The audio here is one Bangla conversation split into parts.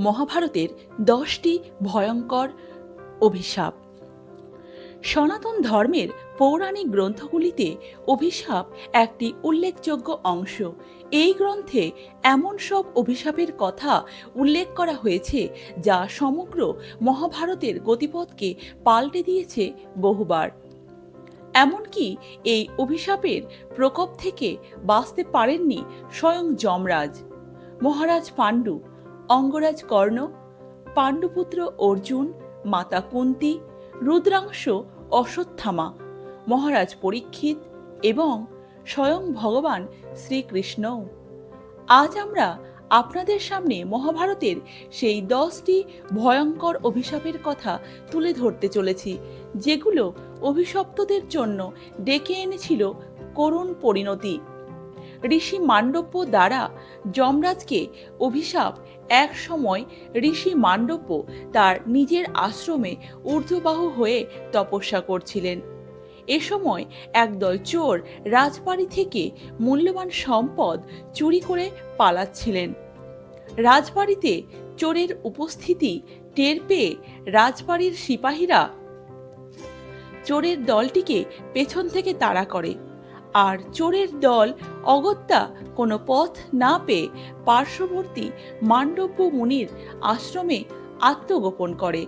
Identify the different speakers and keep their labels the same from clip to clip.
Speaker 1: মহাভারতের 10টি ভয়ঙ্কর অভিশাপ। সনাতন ধর্মের পৌরাণিক গ্রন্থগুলিতে অভিশাপ একটি উল্লেখযোগ্য অংশ। এই গ্রন্থে এমন সব অভিশাপের কথা উল্লেখ করা হয়েছে যা সমগ্র মহাভারতের গতিপথকে পাল্টে দিয়েছে বহুবার। এমনকি এই অভিশাপের প্রকোপ থেকে বাঁচতে পারেননি স্বয়ং যমরাজ, মহারাজ পাণ্ডু, অঙ্গরাজ কর্ণ, পাণ্ডুপুত্র অর্জুন, মাতা কুন্তী, রুদ্রাংশ অশ্বত্থামা, মহারাজ পরীক্ষিত এবং স্বয়ং ভগবান শ্রীকৃষ্ণও। আজ আমরা আপনাদের সামনে মহাভারতের সেই 10টি ভয়ঙ্কর অভিশাপের কথা তুলে ধরতে চলেছি, যেগুলো অভিশপ্তদের জন্য ডেকে এনেছিল করুণ পরিণতি। ঋষি মান্ডব্য দ্বারা যমরাজকে অভিশাপ। এক সময় ঋষি মান্ডব্য তার নিজের আশ্রমে ঊর্ধ্ববাহু হয়ে তপস্যা করছিলেন। এ সময় একদল চোর রাজবাড়ি থেকে মূল্যবান সম্পদ চুরি করে পালাচ্ছিলেন। রাজবাড়িতে চোরের উপস্থিতি টের পেয়ে রাজবাড়ির সিপাহীরা চোরের দলটিকে পেছন থেকে তাড়া করে, আর চোরের দল অগত্যা কোনো পথ না পেয়ে পার্শ্ববর্তী মান্ডব্য মুনির আশ্রমে আত্মগোপন করে।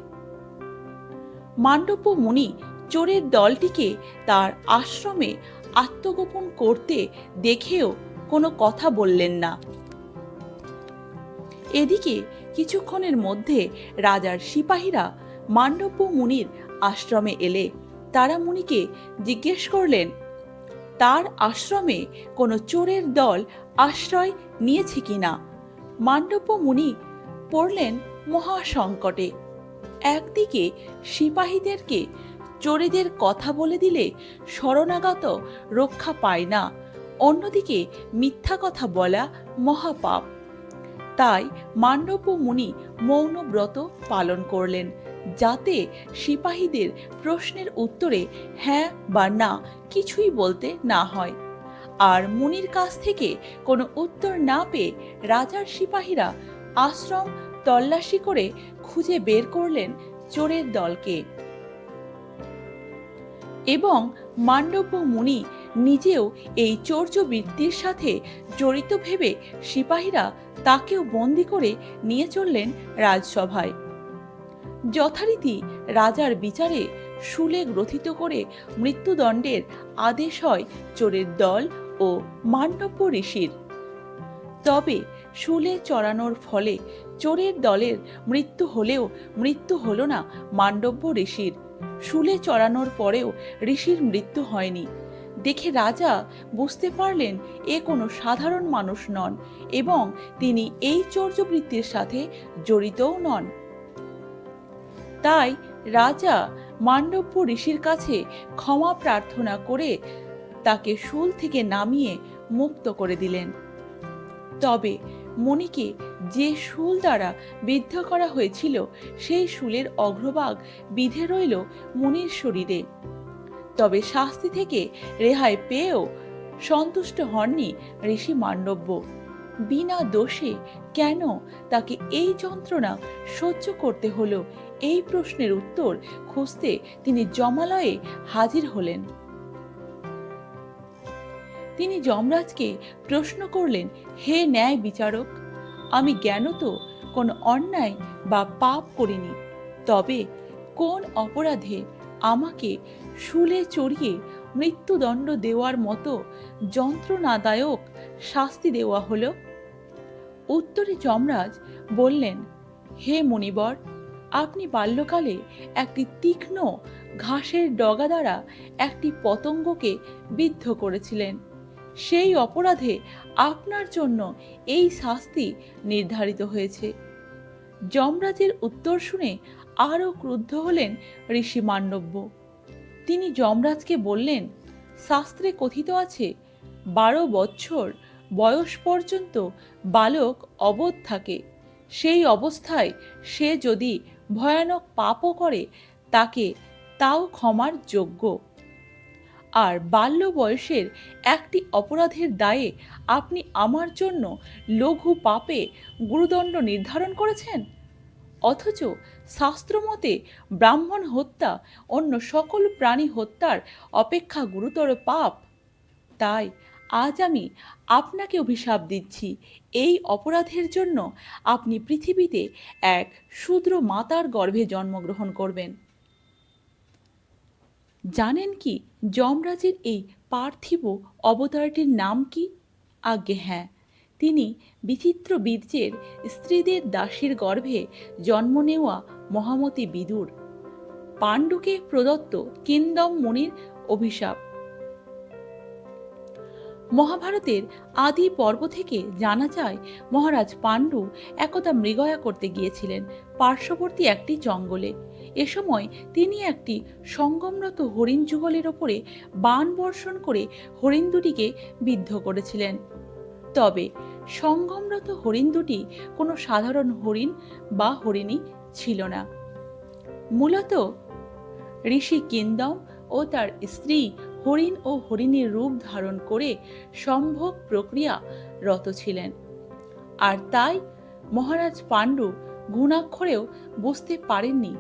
Speaker 1: মান্ডব্য মুনি চোরের দলটিকে তার আশ্রমে আত্মগোপন করতে দেখেও কোনো কথা বললেন না। এদিকে কিছুক্ষণের মধ্যে রাজার সিপাহীরা মান্ডব্য মুনির আশ্রমে এলে তারা মুনিকে জিজ্ঞেস করলেন, তার আশ্রমে কোনো চোরের দল আশ্রয় নিয়েছে কিনা। মান্ডব্য মুনি পড়লেন মহা সংকটে। একদিকে সিপাহীদেরকে চোরেদের কথা বলে দিলে শরণাগত রক্ষা পায় না, অন্যদিকে মিথ্যা কথা বলা মহাপাপ। তাই মান্ডব্য মুনি মৌন ব্রত পালন করলেন, যাতে সিপাহীদের প্রশ্নের উত্তরে হ্যাঁ বা না কিছুই বলতে না হয়। আর মুনির কাছ থেকে কোনো উত্তর না পেয়ে রাজার সিপাহীরা আশ্রম তল্লাশি করে খুঁজে বের করলেন চোরের দলকে। এবং মান্ডব্য মুনি নিজেও এই চৌর্যবৃত্তির সাথে জড়িত ভেবে সিপাহীরা তাকেও বন্দি করে নিয়ে চললেন রাজসভায়। যথারীতি রাজার বিচারে শূলে গ্রথিত করে মৃত্যুদণ্ডের আদেশ হয় চোরের দল ও মান্ডব্য ঋষির। তবে শূলে চড়ানোর ফলে চোরের দলের মৃত্যু হলেও মৃত্যু হলো না মান্ডব্য ঋষির। শূলে চড়ানোর পরেও ঋষির মৃত্যু হয়নি দেখে রাজা বুঝতে পারলেন এ কোনো সাধারণ মানুষ নন এবং তিনি এই চৌর্যবৃত্তির সাথে জড়িতও নন। তাই রাজা মান্ডব্য ঋষির কাছে ক্ষমা প্রার্থনা করে তাকে শূল থেকে নামিয়ে মুক্ত করে দিলেন। তবে মুনিকে যে শূল দ্বারা বিদ্ধ করা হয়েছিল সেই শূলের অগ্রভাগ বিধে রইল মুনির শরীরে। তবে শাস্তি থেকে রেহাই পেয়েও সন্তুষ্ট হননি ঋষি মান্ডব্য। বিনা দোষে কেন তাকে এই যন্ত্রণা সহ্য করতে হলো, এই প্রশ্নের উত্তর খুঁজতে তিনি যমালয়ে হাজির হলেন। তিনি যমরাজকে প্রশ্ন করলেন, হে ন্যায় বিচারক, আমি জ্ঞানত কোনো অন্যায় বা পাপ করিনি, তবে কোন অপরাধে আমাকে শূলে চড়িয়ে মৃত্যুদণ্ড দেওয়ার মতো যন্ত্রণাদায়ক শাস্তি দেওয়া হলো? উত্তরে যমরাজ বললেন, হে মুনিবর, আপনি বাল্যকালে একটি তীক্ষ্ণ ঘাসের ডগা দ্বারা একটি পতঙ্গকে বিদ্ধ করেছিলেন। সেই অপরাধে আপনার জন্য এই শাস্তি নির্ধারিত হয়েছে। যমরাজের উত্তর শুনে আরও ক্রুদ্ধ হলেন ঋষি মান্ডব্য। তিনি যমরাজকে বললেন, শাস্ত্রে কথিত আছে 12 বৎসর বয়স পর্যন্ত বালক অবোধ থাকে। সেই অবস্থায় সে যদি ভয়ানক পাপও করে তাকে তাও ক্ষমার যোগ্য। আর বাল্য বয়সের একটি অপরাধের দায়ে আপনি আমার জন্য লঘু পাপে গুরুদণ্ড নির্ধারণ করেছেন। অথচ শাস্ত্রমতে ব্রাহ্মণ হত্যা অন্য সকল প্রাণী হত্যার অপেক্ষা গুরুতর পাপ। তাই আজ আমি আপনাকে অভিশাপ দিচ্ছি, এই অপরাধের জন্য আপনি পৃথিবীতে এক শূদ্র মাতার গর্ভে জন্মগ্রহণ করবেন। জানেন কি যমরাজের এই পার্থিব অবতারটির নাম কি? আজ্ঞে হ্যাঁ, তিনি বিচিত্র বীর্যের স্ত্রীদের দাসীর গর্ভে জন্ম নেওয়া মহামতি বিদুর। পাণ্ডুকে প্রদত্ত কিন্দম মুনির অভিশাপ। মহাভারতের আদি পর্ব থেকে জানা যায় মহারাজ পাণ্ডু একদা মৃগয়া করতে গিয়েছিলেন পার্শ্ববর্তী একটি জঙ্গলে। এ সময় তিনি একটি সঙ্গমরত হরিণ যুগলের ওপরে বাণ বর্ষণ করে হরিণ দুটিকে বিদ্ধ করেছিলেন। তবে সঙ্গমরত হরিণ দুটি কোনো সাধারণ হরিণ বা হরিণী ছিল না, মূলত ঋষি কিন্দম ও তার স্ত্রী হরিণ ও হরিণীর রূপ ধারণ করে সম্ভোগ প্রক্রিয়া রত ছিলেন। আর তাই মহারাজ পাণ্ডু ঘুণাক্ষরেও বুঝতে পারেননি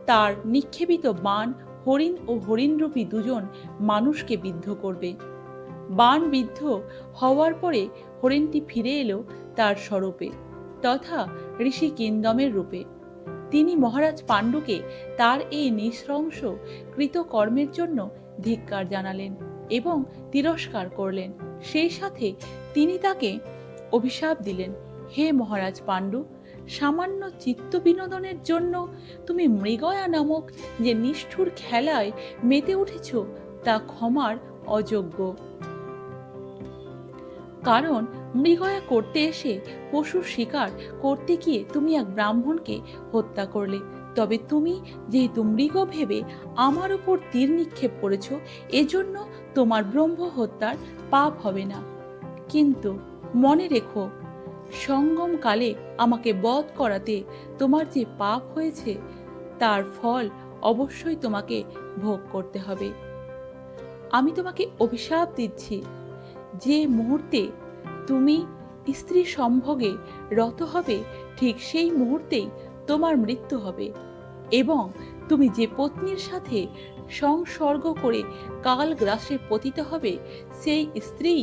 Speaker 1: তার নিক্ষেপিত বাণ হরিণ ও হরিণরূপী দুজন মানুষকে বিদ্ধ করবে। বাণ বিদ্ধ হওয়ার পরে হরিণটি ফিরে এলো তার স্বরূপে, তথা ঋষি কিন্দমের রূপে। তিনি মহারাজ পাণ্ডুকে তার এই নৃশংস কৃতকর্মের জন্য ধিক্কার জানালেন এবং তিরস্কার করলেন। সেই সাথে তিনি তাকে অভিশাপ দিলেন, হে মহারাজ পাণ্ডু, সামান্য চিত্ত বিনোদনের জন্য তুমি মৃগয়া নামক যে নিষ্ঠুর খেলায় মেতে উঠেছ তা ক্ষমার অযোগ্য। কারণ মৃগয়া করতে এসে পশুর শিকার করতে গিয়ে তুমি এক ব্রাহ্মণকে হত্যা করলে। তবে তুমি যেহেতু মৃগ ভেবে আমার উপর তীর নিক্ষেপ করেছ, এজন্য তোমার ব্রহ্ম হত্যার পাপ হবে না। কিন্তু মনে রেখো, সঙ্গমকালে আমাকে বধ করাতে তোমার যে পাপ হয়েছে তার ফল অবশ্যই তোমাকে ভোগ করতে হবে। আমি তোমাকে অভিশাপ দিচ্ছি, যে মুহূর্তে তুমি স্ত্রী সম্ভোগে রত হবে ঠিক সেই মুহূর্তেই তোমার মৃত্যু হবে, এবং তুমি যে পত্নীর সাথে সংসর্গ করে কাল গ্রাসে পতিত হবে সেই স্ত্রী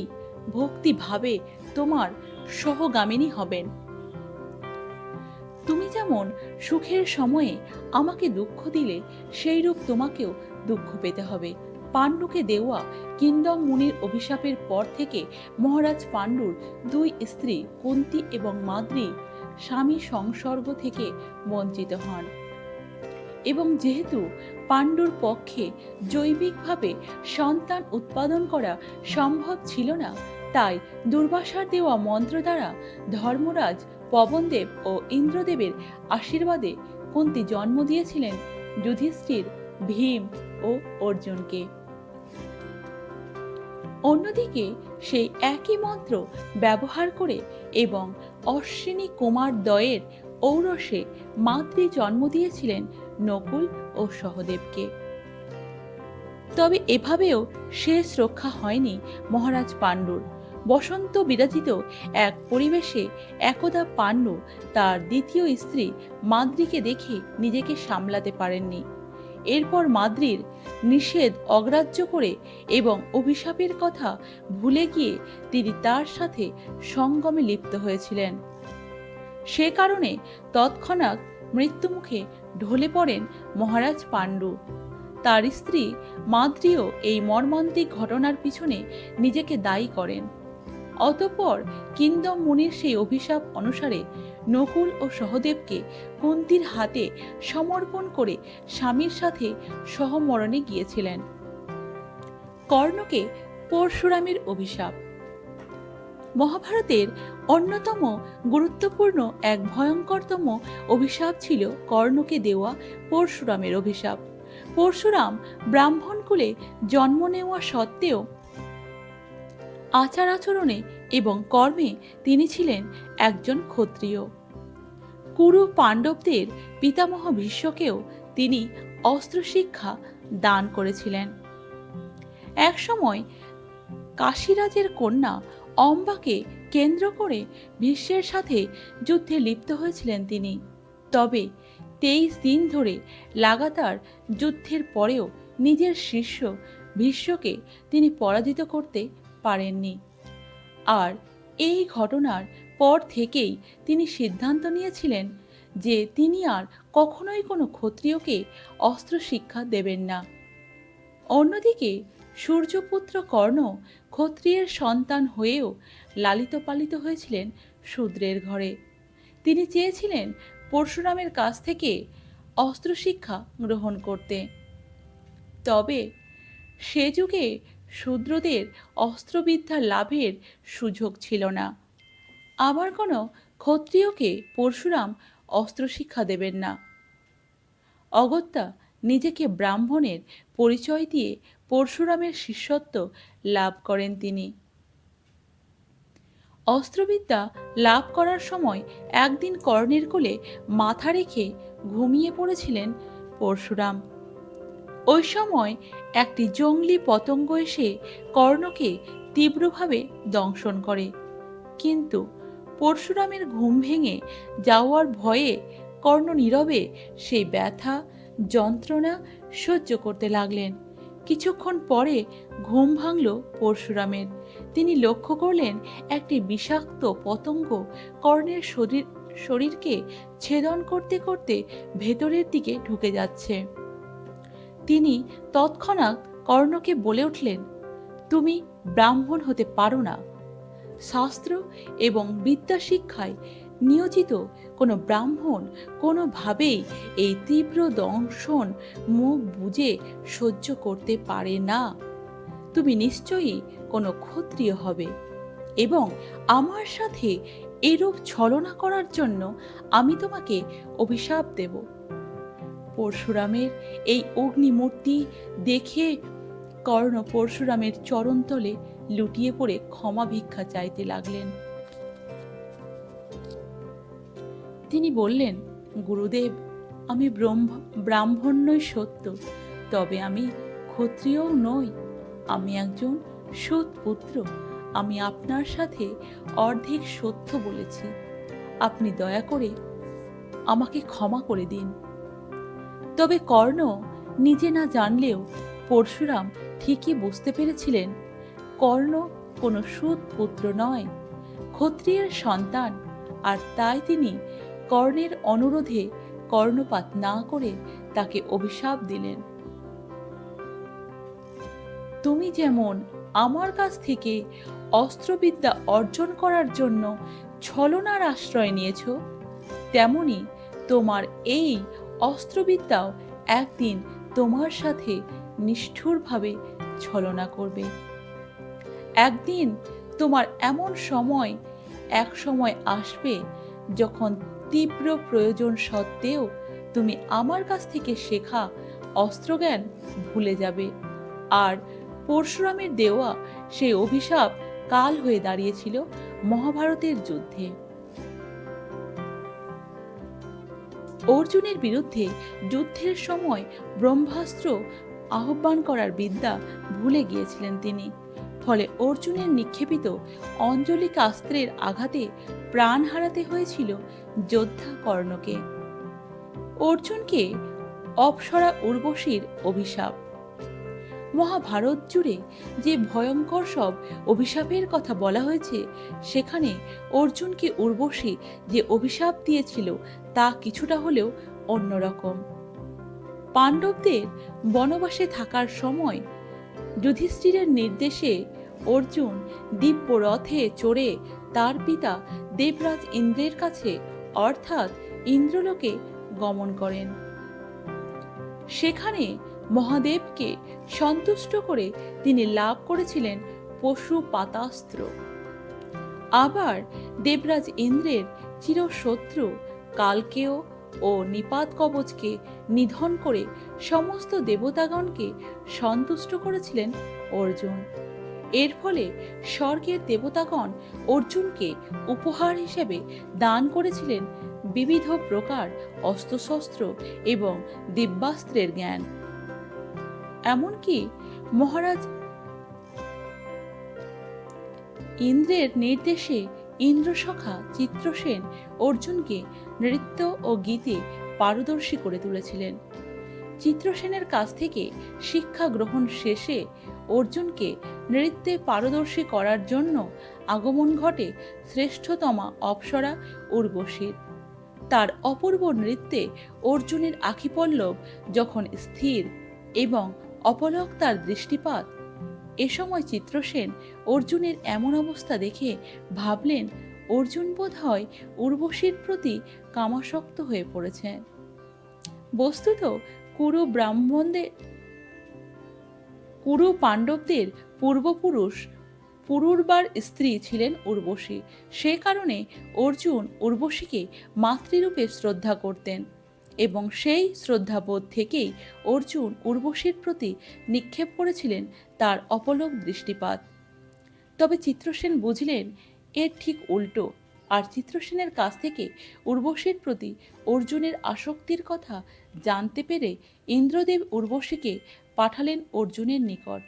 Speaker 1: ভক্তিভাবে তোমার সহগামিনী হবেন। তুমি যেমন সুখের সময়ে আমাকে দুঃখ দিলে সেই রূপ তোমাকেও দুঃখ পেতে হবে। পাণ্ডুকে দেওয়া কিন্দম মুনির অভিশাপের পর থেকে মহারাজ পাণ্ডুর দুই স্ত্রী কুন্তী এবং মাদ্রী স্বামী সংসর্গ থেকে বঞ্চিত হন। এবং যেহেতু পাণ্ডুর পক্ষে জৈবিকভাবে সন্তান উৎপাদন করা সম্ভব ছিল না, তাই দুর্বাসার দেওয়া মন্ত্র দ্বারা ধর্মরাজ পবনদেব ও ইন্দ্রদেবের আশীর্বাদে কুন্তী জন্ম দিয়েছিলেন যুধিষ্ঠির, ভীম ও অর্জুনকে। অন্যদিকে সেই একই মন্ত্র ব্যবহার করে এবং অশ্বিনী কুমার দ্বয়ের ঔরসে মাতৃ জন্ম দিয়েছিলেন নকুল ও সহদেবকে। তবে এভাবেও শেষ রক্ষা হয়নি মহারাজ পাণ্ডুর। বসন্ত বিরাজিত এক পরিবেশে একদা পাণ্ডু তার দ্বিতীয় স্ত্রী মাদ্রীকে দেখে নিজেকে সামলাতে পারেননি। এরপর মাদ্রীর নিষেধ অগ্রাহ্য করে এবং অভিশাপের কথা ভুলে গিয়ে তিনি তার সাথে সঙ্গমে লিপ্ত হয়েছিলেন। সে কারণে তৎক্ষণাৎ মৃত্যুমুখে ঢলে পড়েন মহারাজ পাণ্ডু। তার স্ত্রী মাদ্রীও এই মর্মান্তিক ঘটনার পিছনে নিজেকে দায়ী করেন। অতঃপর কিন্দম মুনির সেই অভিশাপ অনুসারে নকুল ও সহদেবকে কুন্তীর হাতে সমর্পণ করে স্বামীর সাথে সহমরণে গিয়েছিলেন। কর্ণকে পরশুরামের অভিশাপ। মহাভারতের অন্যতম গুরুত্বপূর্ণ এক ভয়ঙ্করতম অভিশাপ ছিল কর্ণকে দেওয়া পরশুরামের অভিশাপ। পরশুরাম ব্রাহ্মণ কুলে জন্ম নেওয়া সত্ত্বেও আচার আচরণে এবং কর্মে তিনি ছিলেন একজন ক্ষত্রিয়। কুরু পাণ্ডবদের পিতামহ ভীষ্মকেও তিনি অস্ত্রশিক্ষা দান করেছিলেন। একসময় কাশীরাজের কন্যা অম্বাকে কেন্দ্র করে ভীষ্মের সাথে যুদ্ধে লিপ্ত হয়েছিলেন তিনি। তবে 23 দিন ধরে লাগাতার যুদ্ধের পরেও নিজের শিষ্য ভীষ্মকে তিনি পরাজিত করতে পারেননি। আর এই ঘটনার পর থেকেই তিনি সিদ্ধান্ত নিয়েছিলেন যে তিনি আর কখনোই কোনো ক্ষত্রিয়কে অস্ত্র শিক্ষা দেবেন না। অন্যদিকে সূর্যপুত্র কর্ণ ক্ষত্রিয়ের সন্তান হয়েও লালিত পালিত হয়েছিলেন শূদ্রের ঘরে। তিনি চেয়েছিলেন পরশুরামের কাছ থেকে অস্ত্র শিক্ষা গ্রহণ করতে। তবে সে যুগে শূদ্রদের অস্ত্রবিদ্যা লাভের সুযোগ ছিল না। আবার কোনো ক্ষত্রিয়কে পরশুরাম অস্ত্র শিক্ষা দেবেন না। অগত্যা নিজেকে ব্রাহ্মণের পরিচয় দিয়ে পরশুরামের শিষ্যত্ব লাভ করেন তিনি। অস্ত্রবিদ্যা লাভ করার সময় একদিন কর্ণের কোলে মাথা রেখে ঘুমিয়ে পড়েছিলেন পরশুরাম। ওই সময় একটি জংলি পতঙ্গ এসে কর্ণকে তীব্রভাবে দংশন করে, কিন্তু পরশুরামের ঘুম ভেঙে যাওয়ার ভয়ে কর্ণ নীরবে সেই ব্যথা যন্ত্রণা সহ্য করতে লাগলেন। কিছুক্ষণ পরে ঘুম ভাঙল পরশুরামের। তিনি লক্ষ্য করলেন একটি বিষাক্ত পতঙ্গ কর্ণের শরীরকে ছেদন করতে করতে ভেতরের দিকে ঢুকে যাচ্ছে। তিনি তৎক্ষণাৎ কর্ণকে বলে উঠলেন, তুমি ব্রাহ্মণ হতে পারো না। শাস্ত্র এবং বিদ্যা শিক্ষায় নিয়োজিত কোনো ব্রাহ্মণ কোনোভাবেই এই তীব্র দংশন মুখ বুজে সহ্য করতে পারে না। তুমি নিশ্চয়ই কোনো ক্ষত্রিয় হবে এবং আমার সাথে এরূপ ছলনা করার জন্য আমি তোমাকে অভিশাপ দেব। পরশুরামের এই অগ্নিমূর্তি দেখে কর্ণ পরশুরামের চরণতলে লুটিয়ে পড়ে ক্ষমা ভিক্ষা চাইতে লাগলেন। তিনি বললেন, গুরুদেব, আমি ব্রাহ্মণ নই সত্য, তবে আমি ক্ষত্রিয়ও নই। আমি একজন সৎ পুত্র। আমি আপনার সাথে অর্ধেক সত্য বলেছি। আপনি দয়া করে আমাকে ক্ষমা করে দিন। তবে কর্ণ নিজে না জানলেও পরশুরাম ঠিকই বুঝতে পেরেছিলেন কর্ণ কোনো সৎ পুত্র নয়, ক্ষত্রিয়ের সন্তান। আর তাই তিনি কর্ণের অনুরোধে কর্ণপাত না করে তাকে অভিশাপ দিলেন। তুমি যেমন আমার কাছ থেকে অস্ত্রবিদ্যা অর্জন করার জন্য ছলনার আশ্রয় নিয়েছ, তেমনি তোমার এই অস্ত্রবিদ্যাও একদিন তোমার সাথে নিষ্ঠুরভাবে ছলনা করবে। একদিন তোমার এমন এক সময় আসবে যখন তীব্র প্রয়োজন সত্ত্বেও তুমি আমার কাছ থেকে শেখা অস্ত্রজ্ঞান ভুলে যাবে। আর পরশুরামের দেওয়া সেই অভিশাপ কাল হয়ে দাঁড়িয়েছিল মহাভারতের যুদ্ধে। অর্জুনের বিরুদ্ধে যুদ্ধের সময় ব্রহ্মাস্ত্র আহ্বান করার বিদ্যা ভুলে গিয়েছিলেন তিনি। ফলে অর্জুনের নিক্ষেপিত অঞ্জলিকাস্ত্রের আঘাতে প্রাণ হারাতে হয়েছিল যোদ্ধা কর্ণকে। অর্জুনকে অপ্সরা উর্বশীর অভিশাপ। মহাভারত জুড়ে যে ভয়ঙ্কর সব অভিশাপের কথা বলা হয়েছে, সেখানে অর্জুনকে উর্বশী যে অভিশাপ দিয়েছিল তা কিছুটা হলেও অন্যরকম। পাণ্ডবদের বনবাসে থাকার সময় যুধিষ্ঠিরের নির্দেশে অর্জুন দিব্য রথে চড়ে তার পিতা দেবরাজ ইন্দ্রের কাছে অর্থাৎ ইন্দ্রলোকে গমন করেন। সেখানে মহাদেবকে সন্তুষ্ট করে তিনি লাভ করেছিলেন পশুপাতাস্ত্র। আবার দেবরাজ ইন্দ্রের চিরশত্রু কালকেয় ও নিপাত কবচকে নিধন করে সমস্ত দেবতাগণকে সন্তুষ্ট করেছিলেন অর্জুন। এর ফলে স্বর্গের দেবতাগণ অর্জুনকে উপহার হিসেবে দান করেছিলেন বিবিধ প্রকার অস্ত্রশস্ত্র এবং দিব্যাস্ত্রের জ্ঞান। এমনকি মহারাজ ইন্দ্রের নির্দেশে ইন্দ্রসখা চিত্রসেন অর্জুনকে নৃত্য ও গীতে পারদর্শী করে তুলেছিলেন। চিত্রসেনের কাছ থেকে শিক্ষা গ্রহণ শেষে অর্জুনকে নৃত্যে পারদর্শী করার জন্য আগমন ঘটে শ্রেষ্ঠতমা অপ্সরা উর্বশীর। তার অপূর্ব নৃত্যে অর্জুনের আখিপল্লব যখন স্থির এবং অপলক তার দৃষ্টিপাত, এ সময় চিত্রসেন অর্জুনের এমন অবস্থা দেখে ভাবলেন অর্জুন বোধ হয় উর্বশীর প্রতি কামাসক্ত হয়ে পড়েছে। বস্তুত কুরু পাণ্ডবদের পূর্বপুরুষ পুরুরবার স্ত্রী ছিলেন উর্বশী। সে কারণে অর্জুন উর্বশীকে মাতৃরূপে শ্রদ্ধা করতেন এবং সেই শ্রদ্ধাবোধ থেকেই অর্জুন উর্বশীর প্রতি নিক্ষেপ করেছিলেন তার অপলক দৃষ্টিপাত। তবে চিত্রসেন বুঝলেন এর ঠিক উল্টো, আর চিত্রসেনের কাছ থেকে উর্বশীর প্রতি অর্জুনের আসক্তির কথা জানতে পেরে ইন্দ্রদেব উর্বশীকে পাঠালেন অর্জুনের নিকট।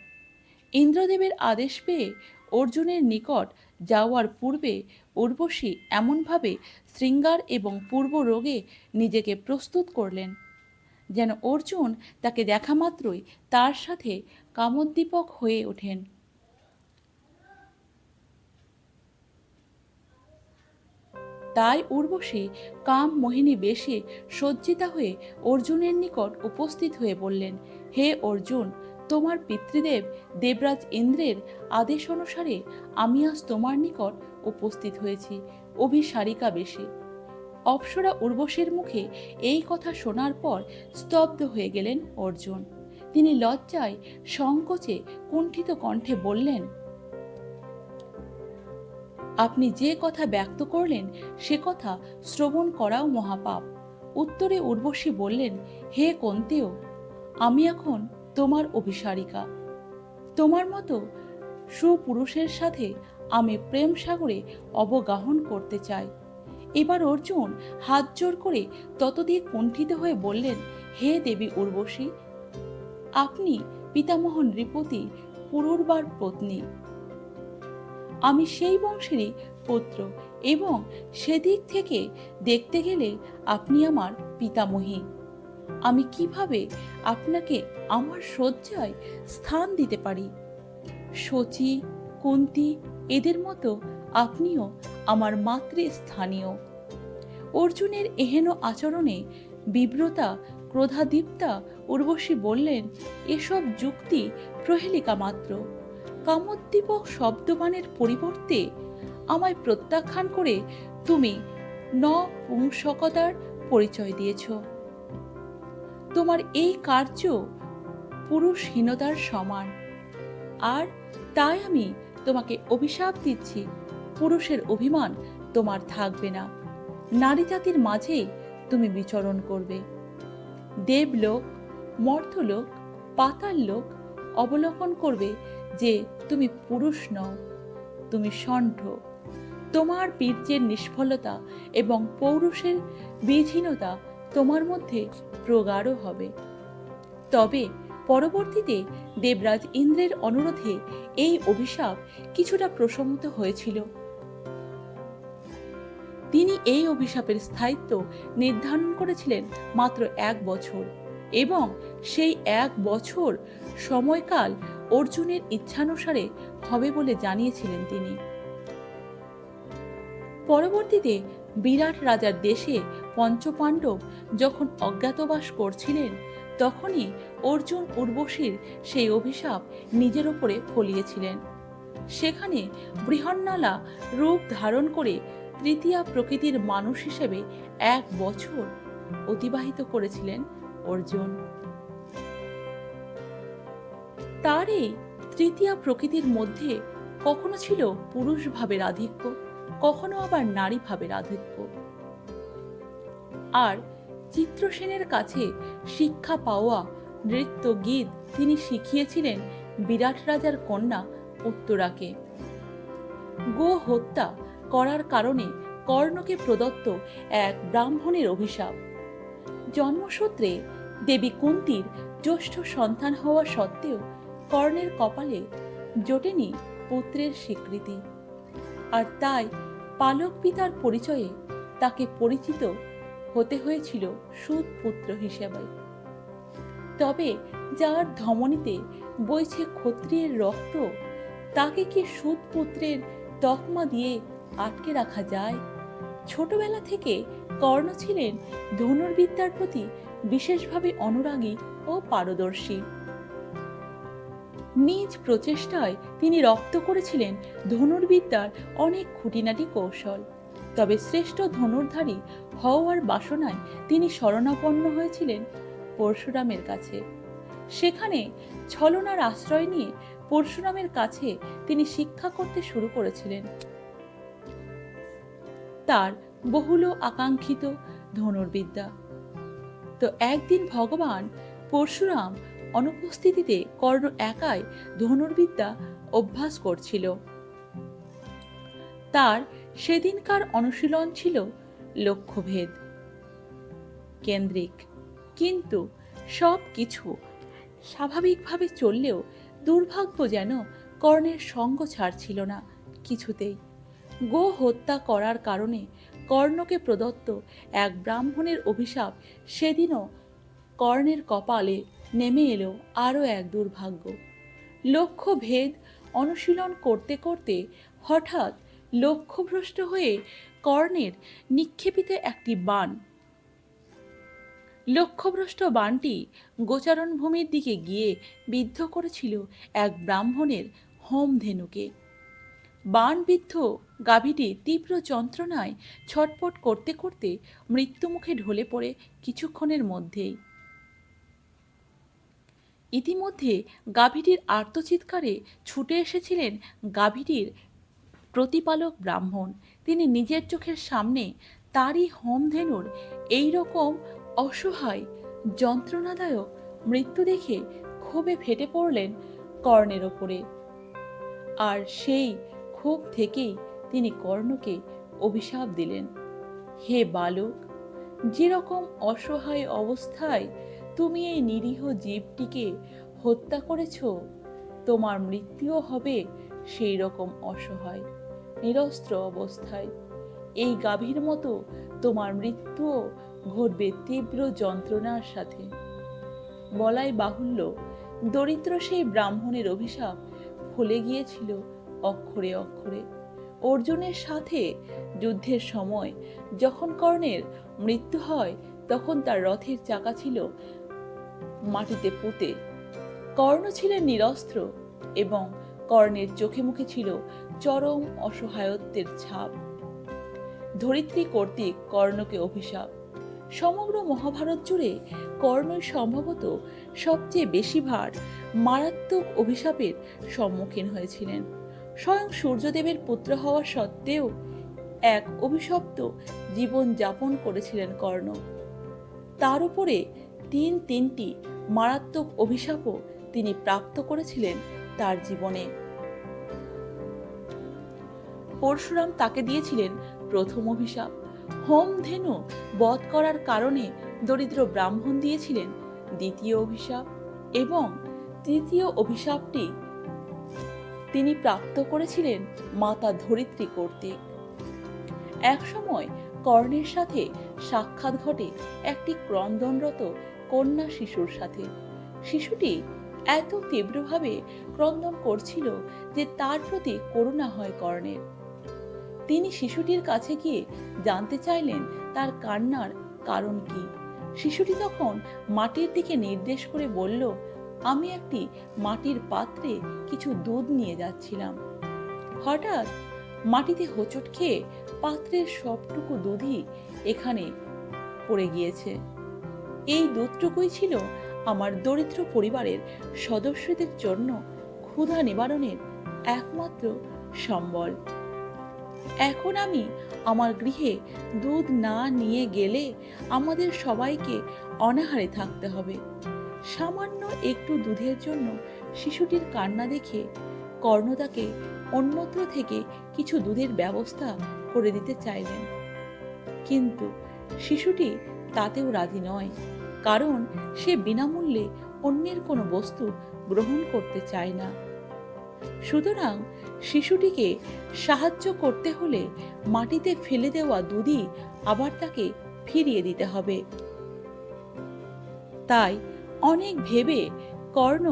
Speaker 1: ইন্দ্রদেবের আদেশ পেয়ে অর্জুনের নিকট যাওয়ার পূর্বে উর্বশী এমনভাবে শৃঙ্গার এবং পূর্ব রোগে নিজেকে প্রস্তুত করলেন যেন অর্জুন তাকে দেখা মাত্রই তার সাথে কামোদ্দীপক হয়ে ওঠেন। তাই উর্বশী কাম মোহিনী বেশে সজ্জিতা হয়ে অর্জুনের নিকট উপস্থিত হয়ে বললেন, হে অর্জুন, তোমার পিতৃদেব দেবরাজ ইন্দ্রের আদেশ অনুসারে আমি আজ তোমার নিকট উপস্থিত হয়েছি অভিসারিকা বেশে। অপ্সরা উর্বশীর মুখে এই কথা শোনার পর স্তব্ধ হয়ে গেলেন অর্জুন। তিনি লজ্জায় সংকোচে কুণ্ঠিত কণ্ঠে বললেন, আপনি যে কথা ব্যক্ত করলেন সে কথা শ্রবণ করাও মহাপাপ। উত্তরে উর্বশী বললেন, হে কন্তেয়, আমি এখন তোমার অভিসারিকা। তোমার মতো সুপুরুষের সাথে আমি প্রেম সাগরে অবগাহন করতে চাই। এবার অর্জুন হাত জোর করে ততোধিক কুণ্ঠিত হয়ে বললেন, হে দেবী উর্বশী, আপনি পিতামহ নৃপতি পুরুরবার পত্নী। আমি সেই বংশেরই পুত্র এবং সেদিক থেকে দেখতে গেলে আপনি আমার পিতামহী। আমি কিভাবে আপনাকে আমার শয্যায় স্থান দিতে পারি? শচী, কুন্তী এদের মতো আপনিও আমার মাতৃস্থানীয়। অর্জুনের এহেন আচরণে বিব্রতা ক্রোধাদীপ্তা উর্বশী বললেন, এসব যুক্তি প্রহেলিকা মাত্র। কামোদ্দীপক শব্দবানের পরিবর্তে আমায় প্রত্যাখ্যান করে তুমি নপুংসকতার পরিচয় দিয়েছ। তোমার এই কার্য পুরুষহীনতার সমান, আর তাই আমি তোমাকে অভিশাপ দিচ্ছি, পুরুষের অভিমান তোমার থাকবে না। নারী জাতির মাঝেই তুমি বিচরণ করবে। দেবলোক, মর্ত্যলোক, পাতাল লোক অবলোকন করবে যে তুমি পুরুষ নও, তুমি ষণ্ঢ। তোমার বীর্যের নিষ্ফলতা এবং পৌরুষের বীজহীনতা তোমার মধ্যে প্রগাঢ় হবে। তবে পরবর্তীতে দেবরাজ ইন্দ্রের অনুরোধে এই অভিশাপ কিছুটা প্রশমিত হয়েছিল। তিনি এই অভিশাপের স্থায়িত্ব নির্ধারণ করেছিলেন মাত্র 1 বছর এবং সেই 1 বছর সময়কাল অর্জুনের ইচ্ছানুসারে হবে বলে জানিয়েছিলেন তিনি। পরবর্তীতে বিরাট রাজার দেশে পঞ্চপাণ্ডব যখন অজ্ঞাতবাস করছিলেন, তখনই অর্জুন উর্বশীর সেই অভিশাপ নিজের ওপরে ফলিয়েছিলেন। সেখানে বৃহন্নলা রূপ ধারণ করে তৃতীয়া প্রকৃতির মানুষ হিসেবে 1 বছর অতিবাহিত করেছিলেন অর্জুন। তার এই তৃতীয়া প্রকৃতির মধ্যে কখনো ছিল পুরুষ ভাবের আধিক্য, কখনো আবার নারী ভাবের আধিক্য। আর চিত্রসেনের কাছে শিক্ষা পাওয়া নৃত্য গীত তিনি শিখিয়েছিলেন বিরাট রাজার কন্যা উত্তরাকে। গো হত্যা করার কারণে কর্ণকে প্রদত্ত এক ব্রাহ্মণের অভিশাপ। জন্মসূত্রে দেবী কুন্তীর জ্যেষ্ঠ সন্তান হওয়া সত্ত্বেও কর্ণের কপালে জোটেনি পুত্রের স্বীকৃতি, আর তাই পালক পিতার পরিচয়ে তাকে পরিচিত হতে হয়েছিল সুত পুত্র হিসেবে। তবে যার ধমনীতে বইছে ক্ষত্রিয়ের রক্ত, তাকে কি সুত পুত্রের তকমা দিয়ে আটকে রাখা যায়? ছোটবেলা থেকে কর্ণ ছিলেন ধনুর্বিদ্যার প্রতি বিশেষভাবে অনুরাগী ও পারদর্শী। নিজ প্রচেষ্টায় তিনি রপ্ত করেছিলেন ধনুর্বিদ্যার অনেক খুঁটিনাটি কৌশল। তবে শ্রেষ্ঠ ধনুর্ধারী হওয়ার বাসনায় তিনি শরণাপন্ন হয়েছিলেন পরশুরামের কাছে। সেখানে ছলনার আশ্রয় নিয়ে পরশুরামের কাছে তিনি শিক্ষা করতে শুরু করেছিলেন তার বহুল আকাঙ্ক্ষিত ধনুর্বিদ্যা। তো একদিন ভগবান পরশুরাম অনুপস্থিতিতে কর্ণ একাই ধনুর্বিদ্যা অভ্যাস করছিল। তার সেদিনকার অনুশীলন ছিল লক্ষ্যভেদ কেন্দ্রিক, কিন্তু সব কিছু স্বাভাবিকভাবে চললেও দুর্ভাগ্য যেন কর্ণের সঙ্গ ছাড়ছিল না কিছুতেই। গো হত্যা করার কারণে কর্ণকে প্রদত্ত এক ব্রাহ্মণের অভিশাপ সেদিনও কর্ণের কপালে নেমে এলো আরও এক দুর্ভাগ্য। লক্ষ্যভেদ অনুশীলন করতে করতে হঠাৎ লক্ষ্যভ্রষ্ট হয়ে কর্ণের নিক্ষেপিত একটি বাণ, লক্ষ্যভ্রষ্ট বাণটি গোচারণ ভূমির দিকে গিয়ে বিদ্ধ করেছিল এক ব্রাহ্মণের হোমধেনুকে। বাণবিদ্ধ গাভীটি তীব্র যন্ত্রণায় ছটপট করতে করতে মৃত্যুমুখে ঢলে পড়ে কিছুক্ষণের মধ্যেই। ইতিমধ্যে গাভীটির আর্তচিৎকারে ছুটে এসেছিলেন গাভীটির প্রতিপালক ব্রাহ্মণ। তিনি নিজের চোখের সামনে তারই হোমধেনুর এইরকম অসহায় যন্ত্রণাদায়ক মৃত্যু দেখে ক্ষোভে ফেটে পড়লেন কর্ণের ওপরে। আর সেই ক্ষোভ থেকেই তিনি কর্ণকে অভিশাপ দিলেন, হে বালক, যেরকম অসহায় অবস্থায় তুমি এই নিরীহ জীবটিকে হত্যা করেছ, তোমার মৃত্যুও হবে সেই রকম অসহায় নিরস্ত্র অবস্থায়। এই গাভীর মতো তোমার মৃত্যুও ঘটবে তীব্র যন্ত্রণার সাথে। বলাই বাহুল্য, দরিদ্র সেই ব্রাহ্মণের অভিশাপ ফলে গিয়েছিল অক্ষরে অক্ষরে। অর্জুনের সাথে যুদ্ধের সময় যখন কর্ণের মৃত্যু হয়, তখন তার রথের চাকা ছিল মাটিতে পুঁতে। কর্ণ ছিলেন নিরস্ত্র এবং কর্ণের চোখে মুখে ছিল চরম অসহায়ত্বের ছাপ। ধরিত্রী কর্তৃক কর্ণকে অভিশাপ। সমগ্র মহাভারত জুড়ে কর্ণই সম্ভবত সবচেয়ে বেশিবার মারাত্মক অভিশাপের সম্মুখীন হয়েছিলেন। স্বয়ং সূর্যদেবের পুত্র হওয়া সত্ত্বেও এক অভিশপ্ত জীবন যাপন করেছিলেন কর্ণ। তার উপরে তিনটি মারাত্মক অভিশাপও তিনি প্রাপ্ত করেছিলেন তার জীবনে। পরশুরাম তাকে দিয়েছিলেন প্রথম অভিশাপ। হোমধেনু বধ করার কারণে দরিদ্র ব্রাহ্মণ দিয়েছিলেন দ্বিতীয় অভিশাপ, এবং তৃতীয় অভিশাপটি তিনি প্রাপ্ত করেছিলেন মাতা ধরিত্রী কর্তৃক। একসময় কর্ণের সাথে সাক্ষাৎ ঘটে একটি ক্রন্দনরত কন্যা শিশুর সাথে। শিশুটি এত তীব্রভাবে ক্রন্দন করছিল যে তার প্রতি করুণা হয় কর্ণের। তিনি শিশুটির কাছে গিয়ে জানতে চাইলেন তার কান্নার কারণ কি। শিশুটি তখন মাটির দিকে নির্দেশ করে বলল, আমি একটি মাটির পাত্রে কিছু দুধ নিয়ে যাচ্ছিলাম। হঠাৎ মাটিতে হোঁচট খেয়ে পাত্রের সবটুকু দুধই এখানে পড়ে গিয়েছে। এই দুধটুকুই ছিল আমার দরিদ্র পরিবারের সদস্যদের জন্য ক্ষুধা নিবারণের একমাত্র সম্বল। এখন আমি আমার গৃহে দুধ না নিয়ে গেলে আমাদের সবাইকে অনাহারে থাকতে হবে। সামান্য একটু দুধের জন্য শিশুটির কান্না দেখে কর্ণ তাকে অন্যত্র থেকে কিছু দুধের ব্যবস্থা করে দিতে চাইলেন, কিন্তু শিশুটি তাতেও রাজি নয়, কারণ সে বিনামূল্যে অন্যের কোনো বস্তু গ্রহণ করতে চায় না। সুতরাং শিশুটিকে সাহায্য করতে হলে মাটিতে ফেলে দেওয়া দুধই আবার তাকে ফিরিয়ে দিতে হবে। তাই অনেক ভেবে কর্ণ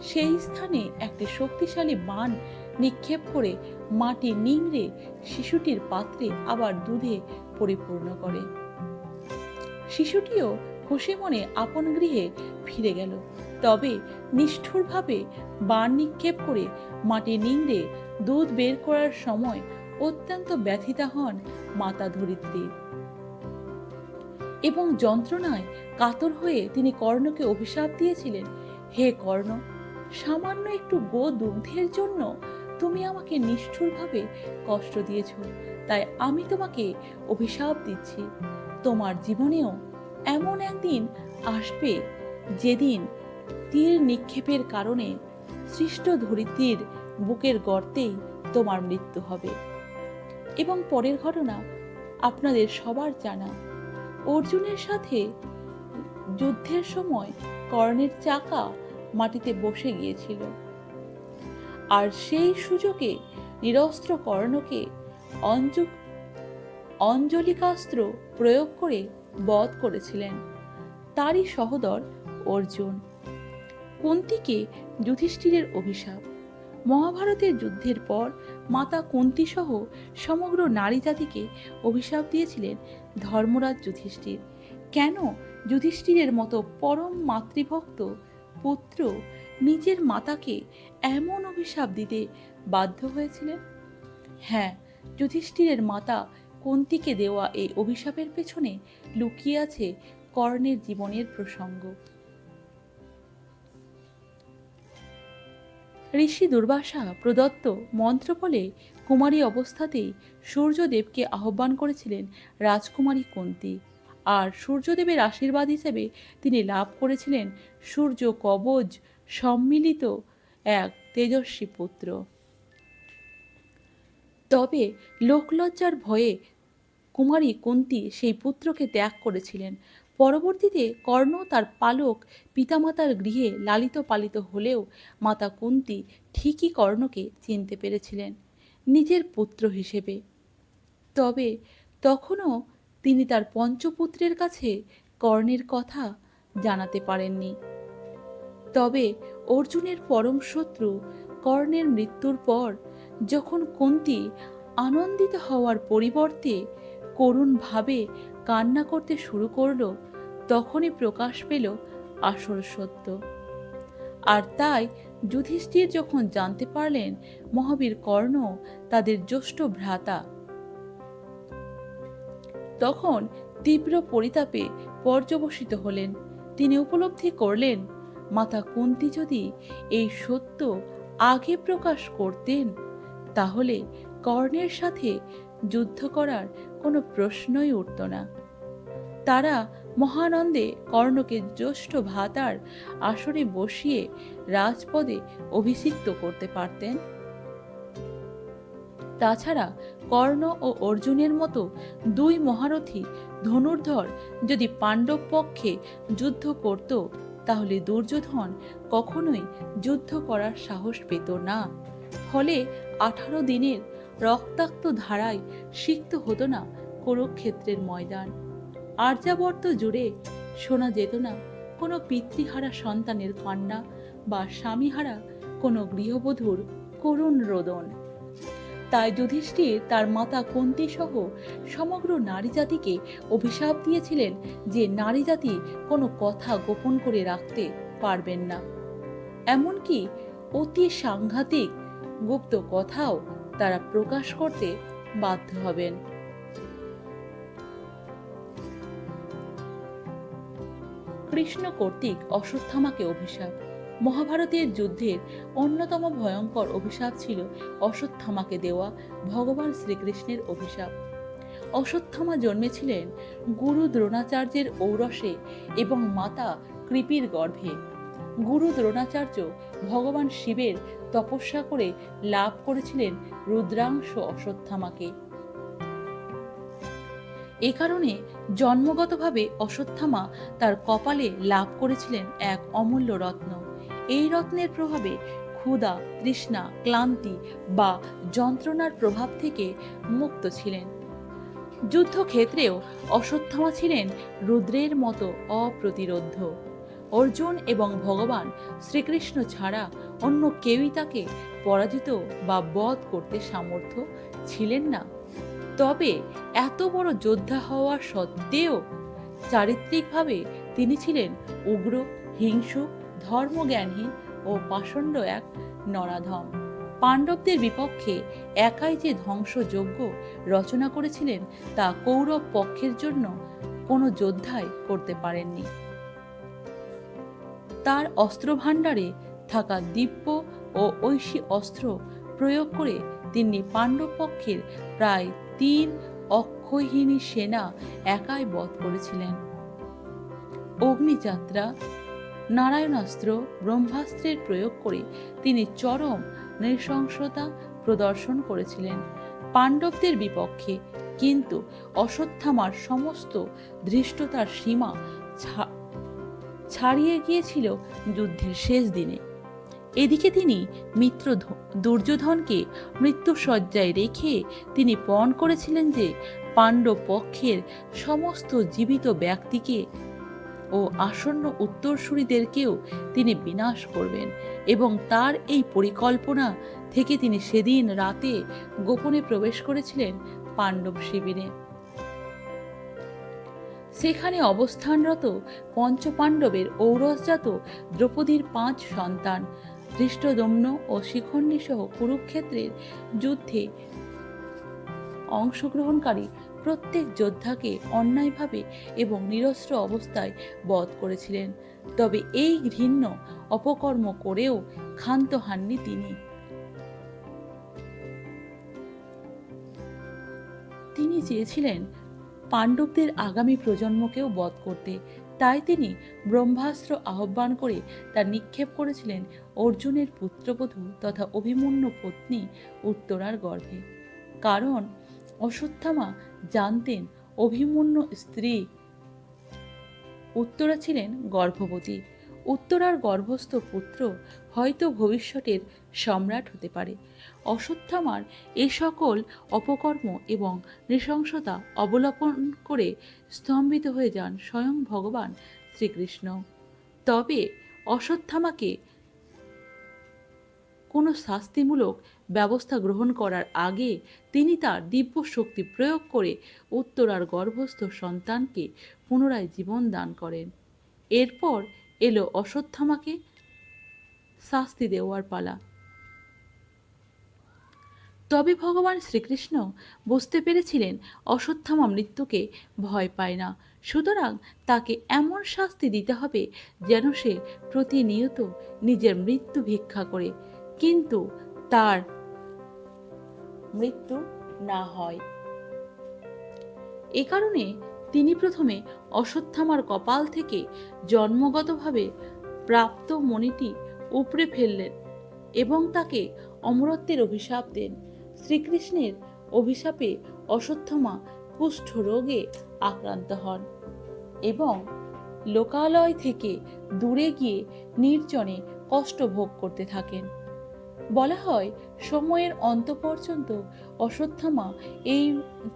Speaker 1: সেই স্থানে একটি শক্তিশালী বাণ নিক্ষেপ করে মাটি নিংড়ে শিশুটির পাত্রে আবার দুধে পরিপূর্ণ করে। শিশুটিও খুশি মনে আপন গৃহে ফিরে গেল। তবে নিষ্ঠুরভাবে বাণ নিক্ষেপ করে মাটি নিংড়ে দুধ বের করার সময় অত্যন্ত ব্যথিতা হন মাতা ধরিত্রী এবং যন্ত্রণায় কাতর হয়ে তিনি কর্ণকে অভিশাপ দিয়েছিলেন, হে কর্ণ, সামান্য একটু গো দুগ্ধের জন্য তুমি আমাকে নিষ্ঠুরভাবে কষ্ট দিয়েছ, তাই আমি তোমাকে অভিশাপ দিচ্ছি। তোমার জীবনেও এমন একদিন আসবে যেদিন তীর নিক্ষেপের কারণে সৃষ্ট ধরিত্রীর বুকের গর্তেই তোমার মৃত্যু হবে। এবং পরের ঘটনা আপনাদের সবার জানা। অর্জুনের সাথে যুদ্ধের সময় কর্ণের চাকা মাটিতে বসে গিয়েছিল, আর সেই সুযোগে নিরস্ত্র কর্ণকে অঞ্জলিকাস্ত্র প্রয়োগ করে বধ করেছিলেন তারই সহোদর অর্জুন। কুন্তিকে যুধিষ্ঠিরের অভিশাপ। মহাভারতের যুদ্ধের পর মাতা কুন্তি সহ সমগ্র নারী জাতিকে অভিশাপ দিয়েছিলেন ধর্মরাজ যুধিষ্ঠির। কেন যুধিষ্ঠিরের মতো পরম মাতৃভক্ত পুত্র নিজের মাতাকে এমন অভিশাপ দিতে বাধ্য হয়েছিলেন? হ্যাঁ, যুধিষ্ঠিরের মাতা কুন্তিকে দেওয়া এই অভিশাপের পেছনে লুকিয়ে আছে কর্ণের জীবনের প্রসঙ্গ। ঋষি দুর্বাসা প্রদত্ত মন্ত্র বলে কুমারী অবস্থাতেই সূর্যদেবকে আহ্বান করেছিলেন রাজকুমারী কুন্তি, আর সূর্যদেবের আশীর্বাদ হিসেবে তিনি লাভ করেছিলেন সূর্য কবচ সম্মিলিত এক তেজস্বী পুত্র। তবে লোকলজ্জার ভয়ে কুমারী কুন্তি সেই পুত্রকে ত্যাগ করেছিলেন। পরবর্তীতে কর্ণ তার পালক পিতামাতার গৃহে লালিত পালিত হলেও মাতা কুন্তি ঠিকই কর্ণকে চিনতে পেরেছিলেন নিজের পুত্র হিসেবে। তবে তখনও তিনি তার পঞ্চপুত্রের কাছে কর্ণের কথা জানাতে পারেননি। তবে অর্জুনের পরম শত্রু কর্ণের মৃত্যুর পর যখন কুন্তি আনন্দিত হওয়ার পরিবর্তে করুণভাবে কান্না করতে শুরু করল, তখনই প্রকাশ পেল আসল সত্য। আর তাই যুধিষ্ঠির যখন জানতে পারলেন মহাবীর কর্ণ তাদের জ্যেষ্ঠ ভ্রাতা, তখন তীব্র পরিতাপে পর্যবসিত হলেন। তিনি উপলব্ধি করলেন মাতা কুন্তি যদি এই সত্য আগে প্রকাশ করতেন তাহলে কর্ণের সাথে যুদ্ধ করার কোনো প্রশ্নই উঠত না। তারা মহানন্দে কর্ণকে জ্যেষ্ঠ ভ্রাতার আসরে বসিয়ে রাজপদে অভিষিক্ত করতে পারতেন। তাছাড়া কর্ণ ও অর্জুনের মতো দুই মহারথী ধনুর্ধর যদি পাণ্ডব পক্ষে যুদ্ধ করত তাহলে দুর্যোধন কখনোই যুদ্ধ করার সাহস পেত না। ফলে 18 দিনের রক্তাক্ত ধারায় সিক্ত হতো না কুরুক্ষেত্রের ময়দান। আর্যাবর্ত জুড়ে শোনা যেত না কোনো পিতৃহারা সন্তানের কান্না বা স্বামীহারা কোনো গৃহবধূর করুণ রোদন। তাই যুধিষ্ঠির তার মাতা কুন্তি সহ সমগ্র নারী জাতিকে অভিশাপ দিয়েছিলেন যে নারী জাতি কোনো কথা গোপন করে রাখতে পারবেন না, এমনকি অতি সাংঘাতিক গুপ্ত কথাও তারা প্রকাশ করতে বাধ্য হবেন। কৃষ্ণ কর্তৃক অশ্বত্থামাকে অভিশাপ। মহাভারতের যুদ্ধের অন্যতম ভয়ঙ্কর অভিশাপ ছিল অশ্বত্থামাকে দেওয়া ভগবান শ্রীকৃষ্ণের অভিশাপ। অশ্বত্থামা জন্মেছিলেন গুরু দ্রোণাচার্যের ঔরসে এবং মাতা কৃপির গর্ভে। গুরু দ্রোণাচার্য ভগবান শিবের তপস্যা করে লাভ করেছিলেন রুদ্রাংশ অশ্বত্থামাকে। এ কারণে জন্মগতভাবে অশ্বত্থামা তার কপালে লাভ করেছিলেন এক অমূল্য রত্ন। এই রত্নের প্রভাবে ক্ষুধা, তৃষ্ণা, ক্লান্তি বা যন্ত্রণার প্রভাব থেকে মুক্ত ছিলেন। যুদ্ধক্ষেত্রেও অশ্বত্থামা ছিলেন রুদ্রের মতো অপ্রতিরোধ্য। অর্জুন এবং ভগবান শ্রীকৃষ্ণ ছাড়া অন্য কেউই তাকে পরাজিত বা বধ করতে সামর্থ্য ছিলেন না। তবে এত বড় যোদ্ধা হওয়া সত্ত্বেও চারিত্রিকভাবে তিনি ছিলেন উগ্র, হিংসুক, ধর্মজ্ঞানহীন ও পাষণ্ড এক নরাধম। পাণ্ডবদের বিপক্ষে একাই যে ধ্বংসযজ্ঞ রচনা করেছিলেন তা কৌরব পক্ষের জন্য কোনো যোদ্ধাই করতে পারেননি। তার অস্ত্রভাণ্ডারে থাকা দিব্য ও ঐশী অস্ত্র প্রয়োগ করে তিনি পাণ্ডব পক্ষের প্রায় 3 অক্ষৌহিণী সেনা একাই বধ করেছিলেন। অগ্নিযাত্রা, নারায়ণাস্ত্র, ব্রহ্মাস্ত্রের প্রয়োগ করে তিনি চরম নৃশংসতা প্রদর্শন করেছিলেন পাণ্ডবদের বিপক্ষে। কিন্তু অশ্বত্থামার সমস্ত ধৃষ্টতার সীমা ছাড়িয়ে গিয়েছিল যুদ্ধের শেষ দিনে। এদিকে তিনি মিত্র দুর্যোধনকে মৃত্যুশয্যায় রেখে তিনি পণ করেছিলেন যে পাণ্ডব পক্ষের সমস্ত জীবিত ব্যক্তিকে ও আসন্ন উত্তরসূরিদেরকেও তিনি বিনাশ করবেন, এবং তার এই পরিকল্পনা থেকে তিনি সেদিন রাতে গোপনে প্রবেশ করেছিলেন পাণ্ডব শিবিরে। সেখানে অবস্থানরত পঞ্চপাণ্ডবের ঔরসজাত দ্রৌপদীর 5 সন্তান ধৃষ্টদ্যম্ন ও শিখণ্ডী সহ কুরুক্ষেত্রের যুদ্ধে অংশগ্রহণকারী প্রত্যেক যোদ্ধাকে অন্যায়ভাবে এবং নিরস্ত্র অবস্থায় বধ করেছিলেন। তবে এই ঘৃণ্য অপকর্ম করেও ক্ষান্ত হননি তিনি। তিনি চেয়েছিলেন পাণ্ডবদের আগামী প্রজন্মকেও বধ করতে। তাই তিনি ব্রহ্মাস্ত্র আহ্বান করে তা নিক্ষেপ করেছিলেন অর্জুনের পুত্রবধূ তথা অভিমন্যু পত্নী উত্তরার গর্ভে। কারণ অশ্বত্থামা জানতেন অভিমন্যু স্ত্রী উত্তরা ছিলেন গর্ভবতী। উত্তরার গর্ভস্থ পুত্র হয়তো ভবিষ্যতের সম্রাট হতে পারে। অশ্বত্থামার এ সকল অপকর্ম এবং নৃশংসতা অবলোকন করে স্তম্ভিত হয়ে যান স্বয়ং ভগবান শ্রীকৃষ্ণ। তবে অশ্বত্থামাকে কোনো শাস্তিমূলক ব্যবস্থা গ্রহণ করার আগে তিনি তার দিব্য শক্তি প্রয়োগ করে উত্তরার গর্ভস্থ সন্তানকে পুনরায় জীবন দান করেন। এরপর এলো অশ্বত্থামাকে শাস্তি দেওয়ার পালা। তবে ভগবান শ্রীকৃষ্ণ বুঝতে পেরেছিলেন অশ্বত্থামা মৃত্যুকে ভয় পায় না, সুতরাং তাকে এমন শাস্তি দিতে হবে যেন সে প্রতিনিয়ত নিজের মৃত্যু ভিক্ষা করে, কিন্তু তার মৃত্যু না হয়। এ কারণে তিনি প্রথমে অশ্বত্থামার কপাল থেকে জন্মগতভাবে প্রাপ্ত মণিটি উপড়ে ফেললেন এবং তাকে অমরত্বের অভিশাপ দেন। শ্রীকৃষ্ণের অভিশাপে অশ্বত্থামা কুষ্ঠ রোগে আক্রান্ত হন এবং লোকালয় থেকে দূরে গিয়ে নির্জনে কষ্ট ভোগ করতে থাকেন। বলা হয় সময়ের অন্ত পর্যন্ত অশ্বত্থামা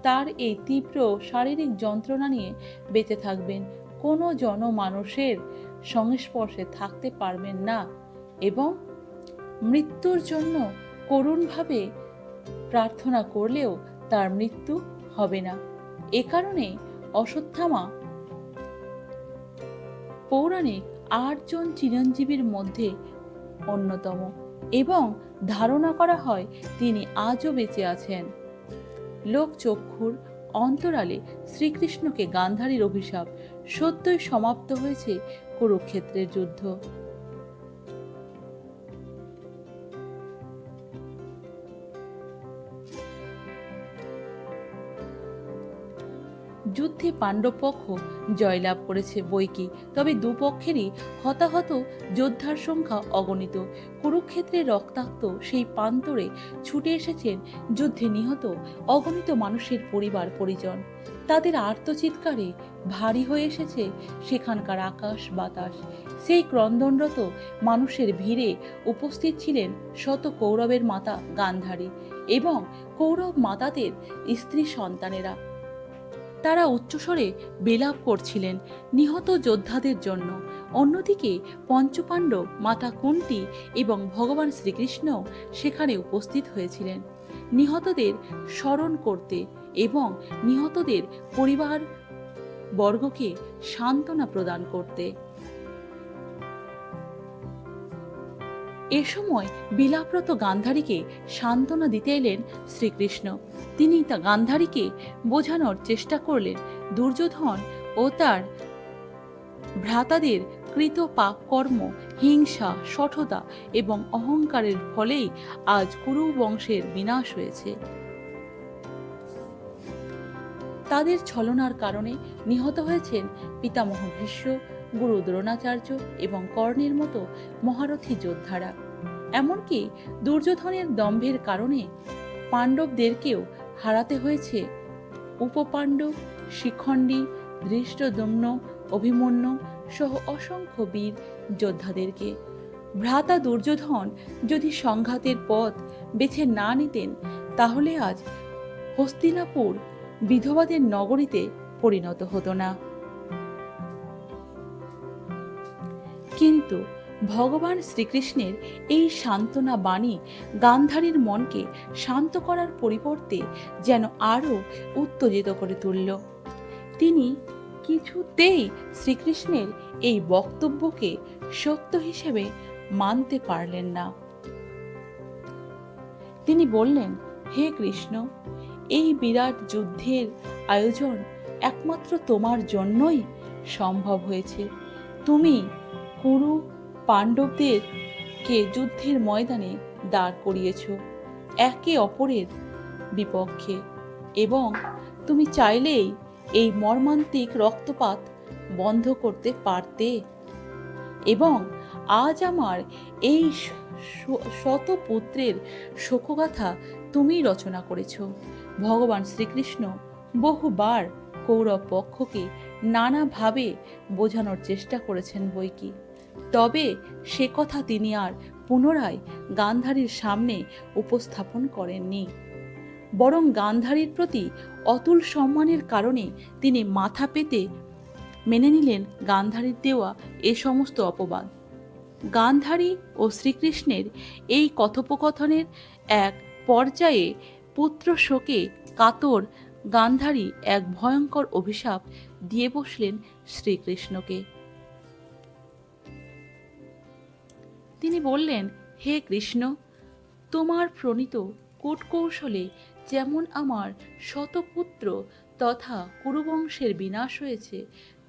Speaker 1: তার এই তীব্র শারীরিক যন্ত্রণা নিয়ে বেঁচে থাকবেন, কোনো জনমানুষের সংস্পর্শে থাকতে পারবেন না এবং মৃত্যুর জন্য করুণভাবে প্রার্থনা করলেও তার মৃত্যু হবে না। এ কারণে অশ্বত্থামা পৌরাণিক 8 জন চিরঞ্জীবীর মধ্যে অন্যতম এবং ধারণা করা হয় তিনি আজও বেঁচে আছেন। লোকচক্ষুর অন্তরালে শ্রীকৃষ্ণকে গান্ধারীর অভিশাপ সত্যই সমাপ্ত হয়েছে কুরুক্ষেত্রের যুদ্ধ। যুদ্ধে পাণ্ডব পক্ষ জয়লাভ করেছে বৈকি, তবে দুপক্ষেরই হতাহত যোদ্ধার সংখ্যা অগণিত। কুরুক্ষেত্রের রক্তাক্ত সেই প্রান্তরে ছুটে এসেছেন যুদ্ধে নিহত অগণিত মানুষের পরিবার পরিজন। তাদের আর্তচিৎকারে ভারী হয়ে এসেছে সেখানকার আকাশ বাতাস। সেই ক্রন্দনরত মানুষের ভিড়ে উপস্থিত ছিলেন শত কৌরবের মাতা গান্ধারী এবং কৌরব মাতাদের স্ত্রী সন্তানেরা। তারা উচ্চস্বরে বিলাপ করছিলেন নিহত যোদ্ধাদের জন্য। অন্যদিকে পঞ্চপাণ্ডব, মাতা কুন্তী এবং ভগবান শ্রীকৃষ্ণ সেখানে উপস্থিত হয়েছিলেন নিহতদের স্মরণ করতে এবং নিহতদের পরিবার বর্গকে সান্ত্বনা প্রদান করতে। এ সময় বিলাপরত গান্ধারীকে সান্ত্বনা দিতে এলেন শ্রীকৃষ্ণ। তিনি গান্ধারীকে বোঝানোর চেষ্টা করলেন দুর্যোধন ও তার ভ্রাতাদের কৃত পাপ কর্ম, হিংসা, শঠতা এবং অহংকারের ফলেই আজ কুরু বংশের বিনাশ হয়েছে। তাদের ছলনার কারণে নিহত হয়েছেন পিতামহ ভীষ্ম, গুরু দ্রোণাচার্য এবং কর্ণের মতো মহারথী যোদ্ধারা। এমনকি দুর্যোধনের দম্ভের কারণে পাণ্ডবদেরকেও হারাতে হয়েছে উপপাণ্ডব, শিখণ্ডী, ধৃষ্টদ্যুম্ন, অভিমন্যু সহ অসংখ্য বীর যোদ্ধাদেরকে। ভ্রাতা দুর্যোধন যদি সংঘাতের পথ বেছে না নিতেন, তাহলে আজ হস্তিনাপুর বিধবাদের নগরীতে পরিণত হতো না। কিন্তু ভগবান শ্রীকৃষ্ণের এই সান্ত্বনা বাণী গান্ধারীর মনকে শান্ত করার পরিবর্তে যেন আরো উত্তেজিত করে তুলল। তিনি কিছুতেই শ্রীকৃষ্ণের এই বক্তব্যকে সত্য হিসেবে মানতে পারলেন না। তিনি বললেন, হে কৃষ্ণ, এই বিরাট যুদ্ধের আয়োজন একমাত্র তোমার জন্যই সম্ভব হয়েছে। তুমি কুরু পাণ্ডবদেরকে যুদ্ধের ময়দানে দাঁড় করিয়েছ একে অপরের বিপক্ষে, এবং তুমি চাইলেই এই মর্মান্তিক রক্তপাত বন্ধ করতে পারতে। এবং আজ আমার এই শত পুত্রের শোকগাথা তুমি রচনা করেছ। ভগবান শ্রীকৃষ্ণ বহুবার কৌরব পক্ষকে নানাভাবে বোঝানোর চেষ্টা করেছেন বৈকি, তবে সে কথা তিনি আর পুনরায় গান্ধারীর সামনে উপস্থাপন করেননি। বরং গান্ধারীর প্রতি অতুল সম্মানের কারণে তিনি মাথা পেতে মেনে নিলেন গান্ধারীর দেওয়া এ সমস্ত অপবাদ। গান্ধারী ও শ্রীকৃষ্ণের এই কথোপকথনের এক পর্যায়ে পুত্র শোকে কাতর গান্ধারী এক ভয়ঙ্কর অভিশাপ দিয়ে বসলেন শ্রীকৃষ্ণকে। তিনি বললেন, হে কৃষ্ণ, তোমার প্রণীত কূটকৌশলে যেমন আমার শতপুত্র তথা কুরুবংশের বিনাশ হয়েছে,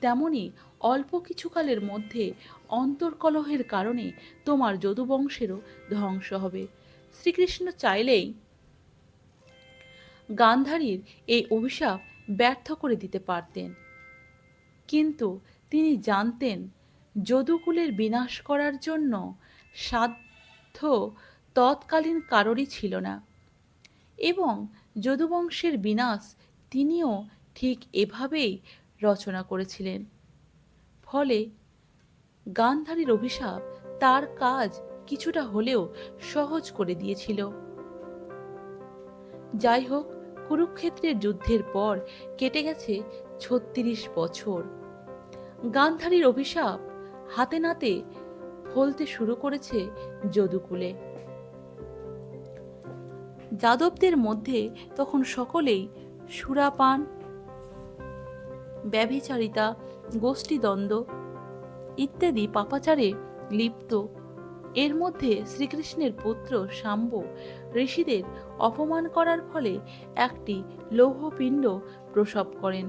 Speaker 1: তেমনি অল্প কিছুকালের মধ্যে অন্তর্কলহের কারণে তোমার যদুবংশেরও ধ্বংস হবে। শ্রীকৃষ্ণ চাইলেই গান্ধারীর এই অভিশাপ ব্যর্থ করে দিতে পারতেন, কিন্তু তিনি জানতেন যদুকুলের বিনাশ করার জন্য সাধ্য তৎকালীন কারোরই ছিল না, এবং যদুবংশের বিনাশ তিনিও ঠিক এভাবেই রচনা করেছিলেন। ফলে গান্ধারীর অভিশাপ তার কাজ কিছুটা হলেও সহজ করে দিয়েছিল। যাই হোক, কুরুক্ষেত্রের যুদ্ধের পর কেটে গেছে ৩৬ বছর। গান্ধারীর অভিশাপ হাতে নাতে ফলতে শুরু করেছে যদুকুলে। যাদবদের মধ্যে তখন সকলেই সুরাপান, ব্যভিচারিতা, গোষ্ঠীদ্বন্দ্ব ইত্যাদি পাপাচারে লিপ্ত। এর মধ্যে শ্রীকৃষ্ণের পুত্র শাম্ব ঋষিদের অপমান করার ফলে একটি লৌহপিণ্ড প্রসব করেন।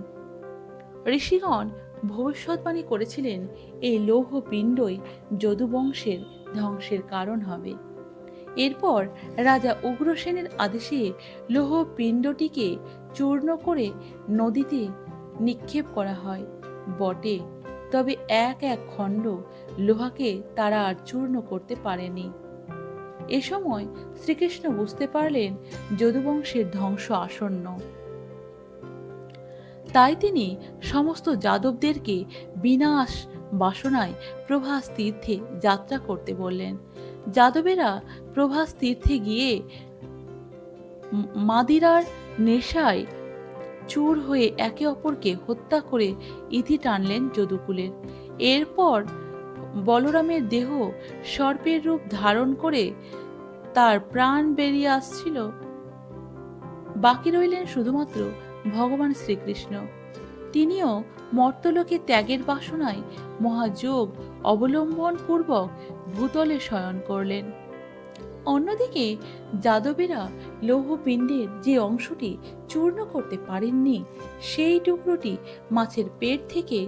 Speaker 1: ঋষিগণ ভবিষ্যৎবাণী করেছিলেন এই লৌহপিণ্ডই যদুবংশের ধ্বংসের কারণ হবে। এরপর রাজা উগ্রসেনের আদেশে লৌহপিণ্ডটিকে চূর্ণ করে নদীতে নিক্ষেপ করা হয় বটে, তবে এক এক খণ্ড লোহাকে তারা আর চূর্ণ করতে পারেনি। এ সময় শ্রীকৃষ্ণ বুঝতে পারলেন যদুবংশের ধ্বংস আসন্ন। তাই তিনি সমস্ত যাদবদেরকে বিনাশ বাসনায় প্রভাস তীর্থে যাত্রা করতে বললেন। যাদবেরা প্রভাস তীর্থে গিয়ে মাদিরার নেশায় চুর হয়ে একে অপরকে হত্যা করে ইতি টানলেন যদুকুলের। এরপর বলরামের দেহ সর্পের রূপ ধারণ করে তার প্রাণ বেরিয়ে আসছিল। বাকি রইলেন শুধুমাত্র ভগবান শ্রীকৃষ্ণ। তিনিও মর্তলোকে ত্যাগের বাসনায় মহাযোগ অবলম্বন পূর্বক ভূতলে শয়ন করলেন। অন্যদিকে যাদবেরা লৌহপিণ্ডের যে অংশটি চূর্ণ করতে পারেননি, সেই টুকরোটি মাছের পেট থেকে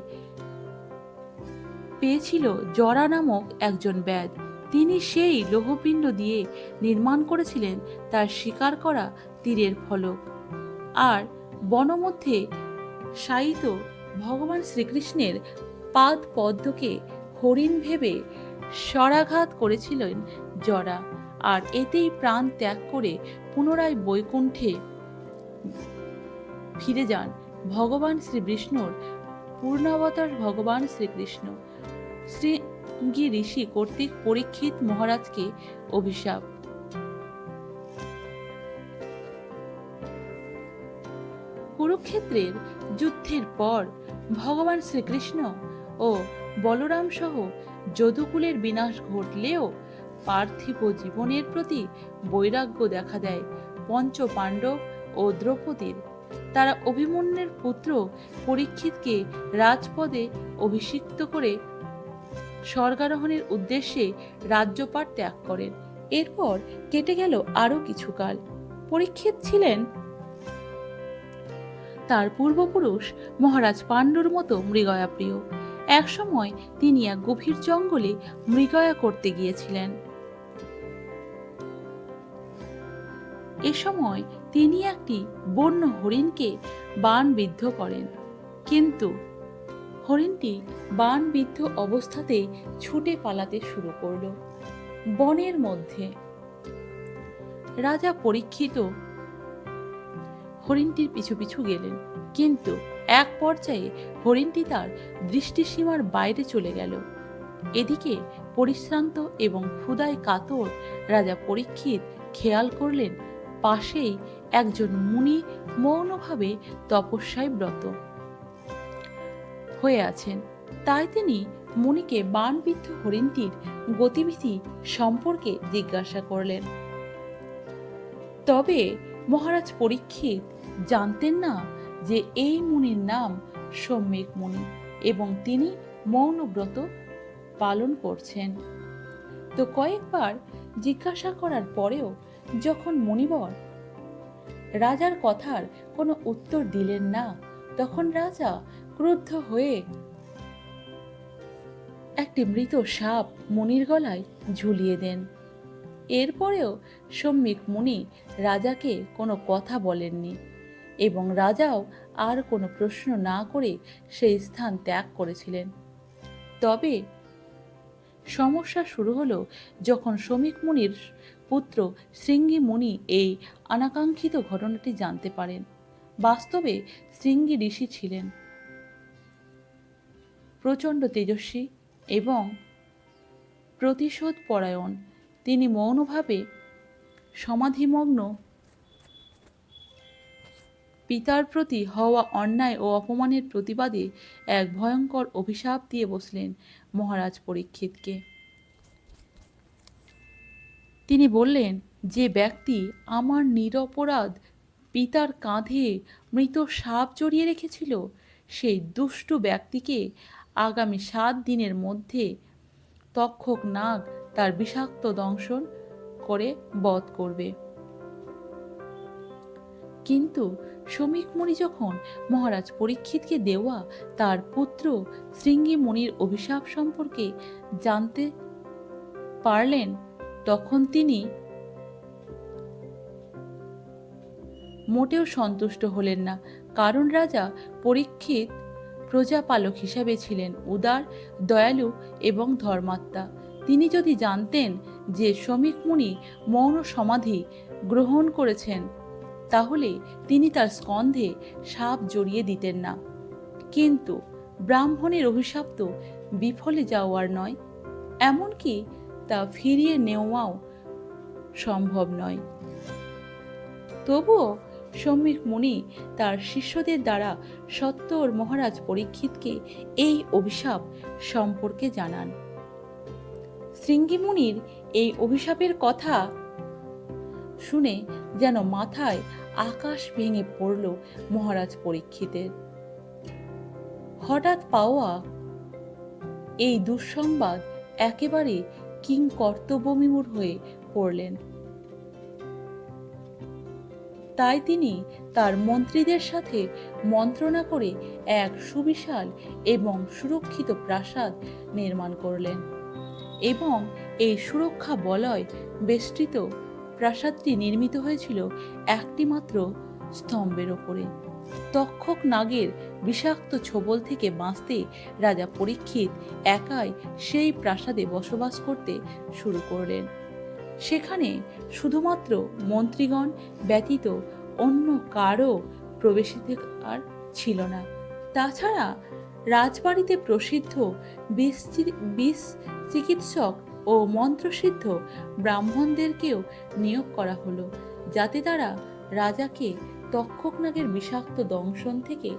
Speaker 1: পেয়েছিল জরা নামক একজন ব্যাধ। তিনি সেই লৌহপিণ্ড দিয়ে নির্মাণ করেছিলেন তার শিকার করা তীরের ফলক। আর বনমধ্যে শায়িত ভগবান শ্রীকৃষ্ণের পাদ পদ্মকে হরিণ ভেবে শরাঘাত করেছিলেন জরা। আর এতেই প্রাণ ত্যাগ করে পুনরায় বৈকুণ্ঠে ফিরে যান ভগবান শ্রী বিষ্ণুর পূর্ণাবতার ভগবান শ্রীকৃষ্ণ। শৃঙ্গী ঋষি কর্তৃক পরীক্ষিত মহারাজকে অভিশাপ। কুরুক্ষেত্রের যুদ্ধের পর ভগবান শ্রীকৃষ্ণ ও বলরাম সহ যদুকুলের বিনাশ ঘটলেও পার্থিব জীবনের প্রতি বৈরাগ্য দেখা দেয় পঞ্চ পাণ্ডব ও দ্রৌপদীর। তারা অভিমন্যুর পুত্র পরীক্ষিতকে রাজপদে অভিষিক্ত করে স্বর্গারোহণের উদ্দেশ্যে রাজ্যপাট ত্যাগ করেন। এরপর কেটে গেল আরো কিছুকাল। পরীক্ষিত ছিলেন তার পূর্বপুরুষ মহারাজ পাণ্ডুর মতো মৃগয়া প্রিয়। একসময় তিনি এক গভীর জঙ্গলে মৃগয়া করতে গিয়েছিলেন। এ সময় তিনি একটি বন্য হরিণকে বাণবিদ্ধ করেন, কিন্তু হরিণটি বাণবিদ্ধ অবস্থাতে ছুটে পালাতে শুরু করল বনের মধ্যে। রাজা পরীক্ষিত হরিণটির পিছু পিছু গেলেন, কিন্তু এক পর্যায়ে হরিণটি তার দৃষ্টিসীমার বাইরে চলে গেল। এদিকে পরিশ্রান্ত এবং ক্ষুধায় কাতর রাজা পরীক্ষিত খেয়াল করলেন পাশেই একজন মুনি মৌনভাবে তপস্যায় ব্রত হয়ে আছেন। তাই তিনি মুনিকে বাণবিদ্ধ হরিণটির গতিবিধি সম্পর্কে জিজ্ঞাসা করলেন। তবে মহারাজ পরীক্ষিত জানতেন না যে এই মুনির নাম সম্যক মুনি এবং তিনি মৌন ব্রত পালন করছেন। তো কয়েকবার জিজ্ঞাসা করার পরেও যখন মুনিবর রাজার কথার কোনো উত্তর দিলেন না, তখন রাজা ক্রুদ্ধ হয়ে একটি মৃত সাপ মুনির গলায় ঝুলিয়ে দেন। এরপরেও সম্যক মুনি রাজাকে কোনো কথা বলেননি এবং রাজাও আর কোনো প্রশ্ন না করে সেই স্থান ত্যাগ করেছিলেন। তবে সমস্যা শুরু হলো যখন সম্যক মুনির পুত্র শৃঙ্গী মুনি এই অনাকাঙ্ক্ষিত ঘটনাটি জানতে পারেন। বাস্তবে শৃঙ্গী ঋষি ছিলেন প্রচণ্ড তেজস্বী এবং প্রতিশোধ পরায়ণ। তিনি মৌনভাবে সমাধিমগ্ন পিতার প্রতি হওয়া অন্যায় ও অপমানের প্রতিবাদে এক ভয়ঙ্কর অভিশাপ দিয়ে বসলেন মহারাজ পরীক্ষিতকে। তিনি বললেন, যে ব্যক্তি আমার নিরপরাধ পিতার কাঁধে মৃত সাপ জড়িয়ে রেখেছিল, সেই দুষ্টু ব্যক্তিকে আগামী 7 দিনের মধ্যে তক্ষক নাগ তার বিষাক্ত দংশন করে বধ করবে। কিন্তু সম্যক মুনি যখন মহারাজ পরীক্ষিতকে দেওয়া তার পুত্র শৃঙ্গী মুনির অভিশাপ সম্পর্কে জানতে পারলেন, তখন তিনি মোটেও সন্তুষ্ট হলেন না। কারণ রাজা পরীক্ষিত প্রজাপালক হিসাবে ছিলেন উদার, দয়ালু এবং ধর্মাত্মা। তিনি যদি জানতেন যে শমীক মুনি মৌন সমাধি গ্রহণ করেছেন, তাহলে তিনি তার স্কন্ধে সাপ জড়িয়ে দিতেন না। কিন্তু ব্রাহ্মণের অভিশাপ তো বিফলে যাওয়ার নয়, এমনকি তা ফিরিয়ে নেওয়াও সম্ভব নয়। তবুও শমীক মুনি তার শিষ্যদের দ্বারা সত্বর মহারাজ পরীক্ষিতকে এই অভিশাপ সম্পর্কে জানান। শৃঙ্গি মুনির এই অভিশাপের কথা শুনে যেন মাথায় আকাশ ভেঙে পড়ল মহারাজ পরীক্ষিতের। হঠাৎ পাওয়া এই দুঃসংবাদ একেবারে কিংকর্তব্যবিমূঢ় হয়ে পড়লেন। তাই তিনি তার মন্ত্রীদের সাথে মন্ত্রণা করে এক সুবিশাল এবং সুরক্ষিত প্রাসাদ নির্মাণ করলেন এবং এই সুরক্ষা বলয় বেষ্টিত প্রাসাদটি নির্মিত হয়েছিল একটি মাত্র স্তম্ভের ওপরে। তক্ষক নাগের বিষাক্ত ছোবল থেকে বাঁচতে রাজা পরীক্ষিত একাই সেই প্রাসাদে বসবাস করতে শুরু করলেন। সেখানে শুধুমাত্র মন্ত্রীগণ ব্যতীত অন্য কারও প্রবেশাধিকার ছিল না। তাছাড়া রাজবাড়িতে প্রসিদ্ধ বিষ চিকিৎসক ও মন্ত্রসিদ্ধ ব্রাহ্মণদেরকেও নিয়োগ করা হলো, যাতে তারা রাজাকে তক্ষক নাগের বিষাক্ত দংশন থেকে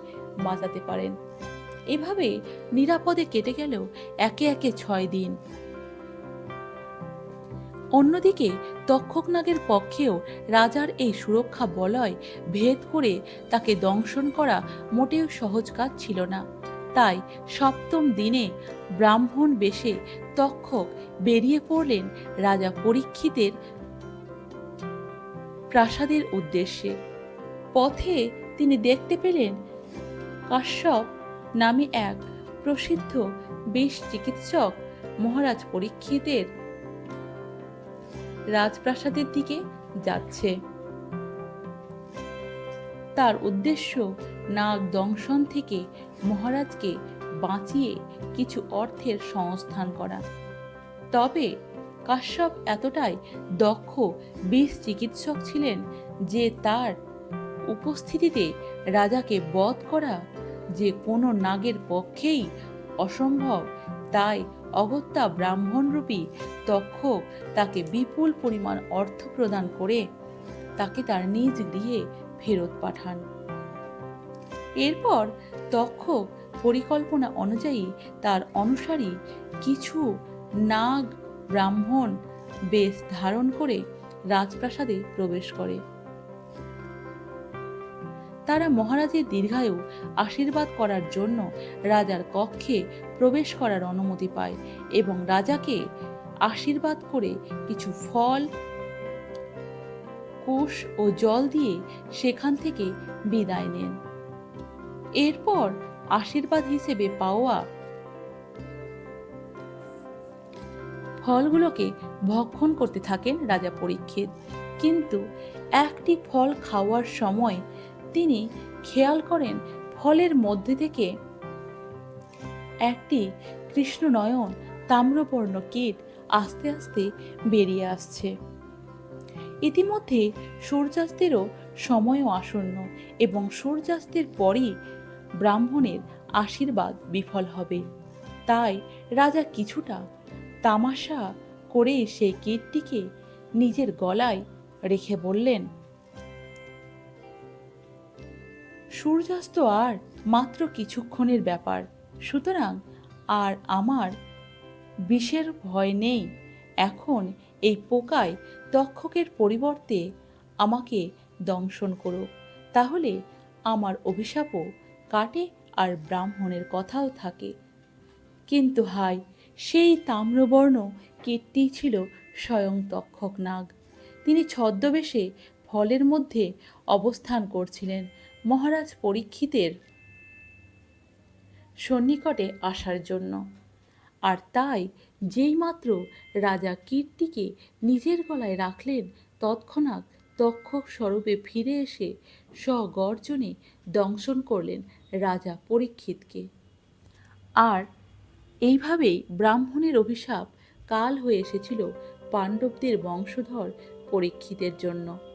Speaker 1: বাঁচাতে পারেন। এভাবে নিরাপদে কেটে গেল একে একে 6 দিন। অন্যদিকে তক্ষক নাগের পক্ষেও রাজার এই সুরক্ষা বলয় ভেদ করে তাকে দংশন করা মোটেও সহজ কাজ ছিল না। তাই 7ম দিনে ব্রাহ্মণ বেশে তক্ষক বেরিয়ে পড়লেন রাজা পরীক্ষিতের প্রাসাদের উদ্দেশ্যে। পথে তিনি দেখতে পেলেন কাশ্যপ নামে এক প্রসিদ্ধ বিষ চিকিৎসক মহারাজ পরীক্ষিতের রাজপ্রাসাদের দিকে যাচ্ছে। তার উদ্দেশ্য নাগ দংশন থেকে মহারাজকে বাঁচিয়ে কিছু অর্থের সংস্থান করা। তবে কাশ্যপ এতটাই দক্ষ বিষ চিকিৎসক ছিলেন যে তার উপস্থিতিতে রাজাকে বধ করা যে কোনো নাগের পক্ষেই অসম্ভব। তাই অগত্যা ব্রাহ্মণরূপী তক্ষক তাকে বিপুল পরিমাণ অর্থ প্রদান করে তাকে তার নিজ গৃহে ফেরত পাঠান। এরপর তক্ষক পরিকল্পনা অনুযায়ী তার অনুসারী কিছু নাগ ব্রাহ্মণ বেশ ধারণ করে রাজপ্রাসাদে প্রবেশ করে। তারা মহারাজের দীর্ঘায়ু আশীর্বাদ করার জন্য রাজার কক্ষে প্রবেশ করার অনুমতি পায় এবং রাজাকে আশীর্বাদ করে কিছু ফল, কুশ ও জল দিয়ে সেখান থেকে বিদায় নেন। এরপর আশীর্বাদ হিসেবে পাওয়া ফলগুলোকে ভক্ষণ করতে থাকেন রাজা পরীক্ষিত। কিন্তু একটি ফল খাওয়ার সময় তিনি খেয়াল করেন ফলের মধ্যে থেকে একটি কৃষ্ণনয়ন তাম্রবর্ণ কীট আস্তে আস্তে বেরিয়ে আসছে। ইতিমধ্যে সূর্যাস্তেরও সময়ও আসন্ন এবং সূর্যাস্তের পরই ব্রাহ্মণের আশীর্বাদ বিফল হবে। তাই রাজা কিছুটা তামাশা করে সেই কীটটিকে নিজের গলায় রেখে বললেন, সূর্যাস্ত আর মাত্র কিছুক্ষণের ব্যাপার, সুতরাং আর আমার বিষের ভয় নেই। এখন এই পোকায় তক্ষকের পরিবর্তে আমাকে দংশন করো, তাহলে আমার অভিশাপও কাটে আর ব্রাহ্মণের কথাও থাকে। কিন্তু হায়, সেই তাম্রবর্ণ কীটটি ছিল স্বয়ং তক্ষক নাগ। তিনি ছদ্মবেশে ফলের মধ্যে অবস্থান করছিলেন মহারাজ পরীক্ষিতের সন্নিকটে আসার জন্য। আর তাই যেইমাত্র রাজা কীটটিকে নিজের গলায় রাখলেন, তৎক্ষণাৎ তক্ষক স্বরূপে ফিরে এসে স্বগর্জনে দংশন করলেন রাজা পরীক্ষিতকে। আর এইভাবেই ব্রাহ্মণের অভিশাপ কাল হয়ে এসেছিল পাণ্ডবদের বংশধর পরীক্ষিতের জন্য।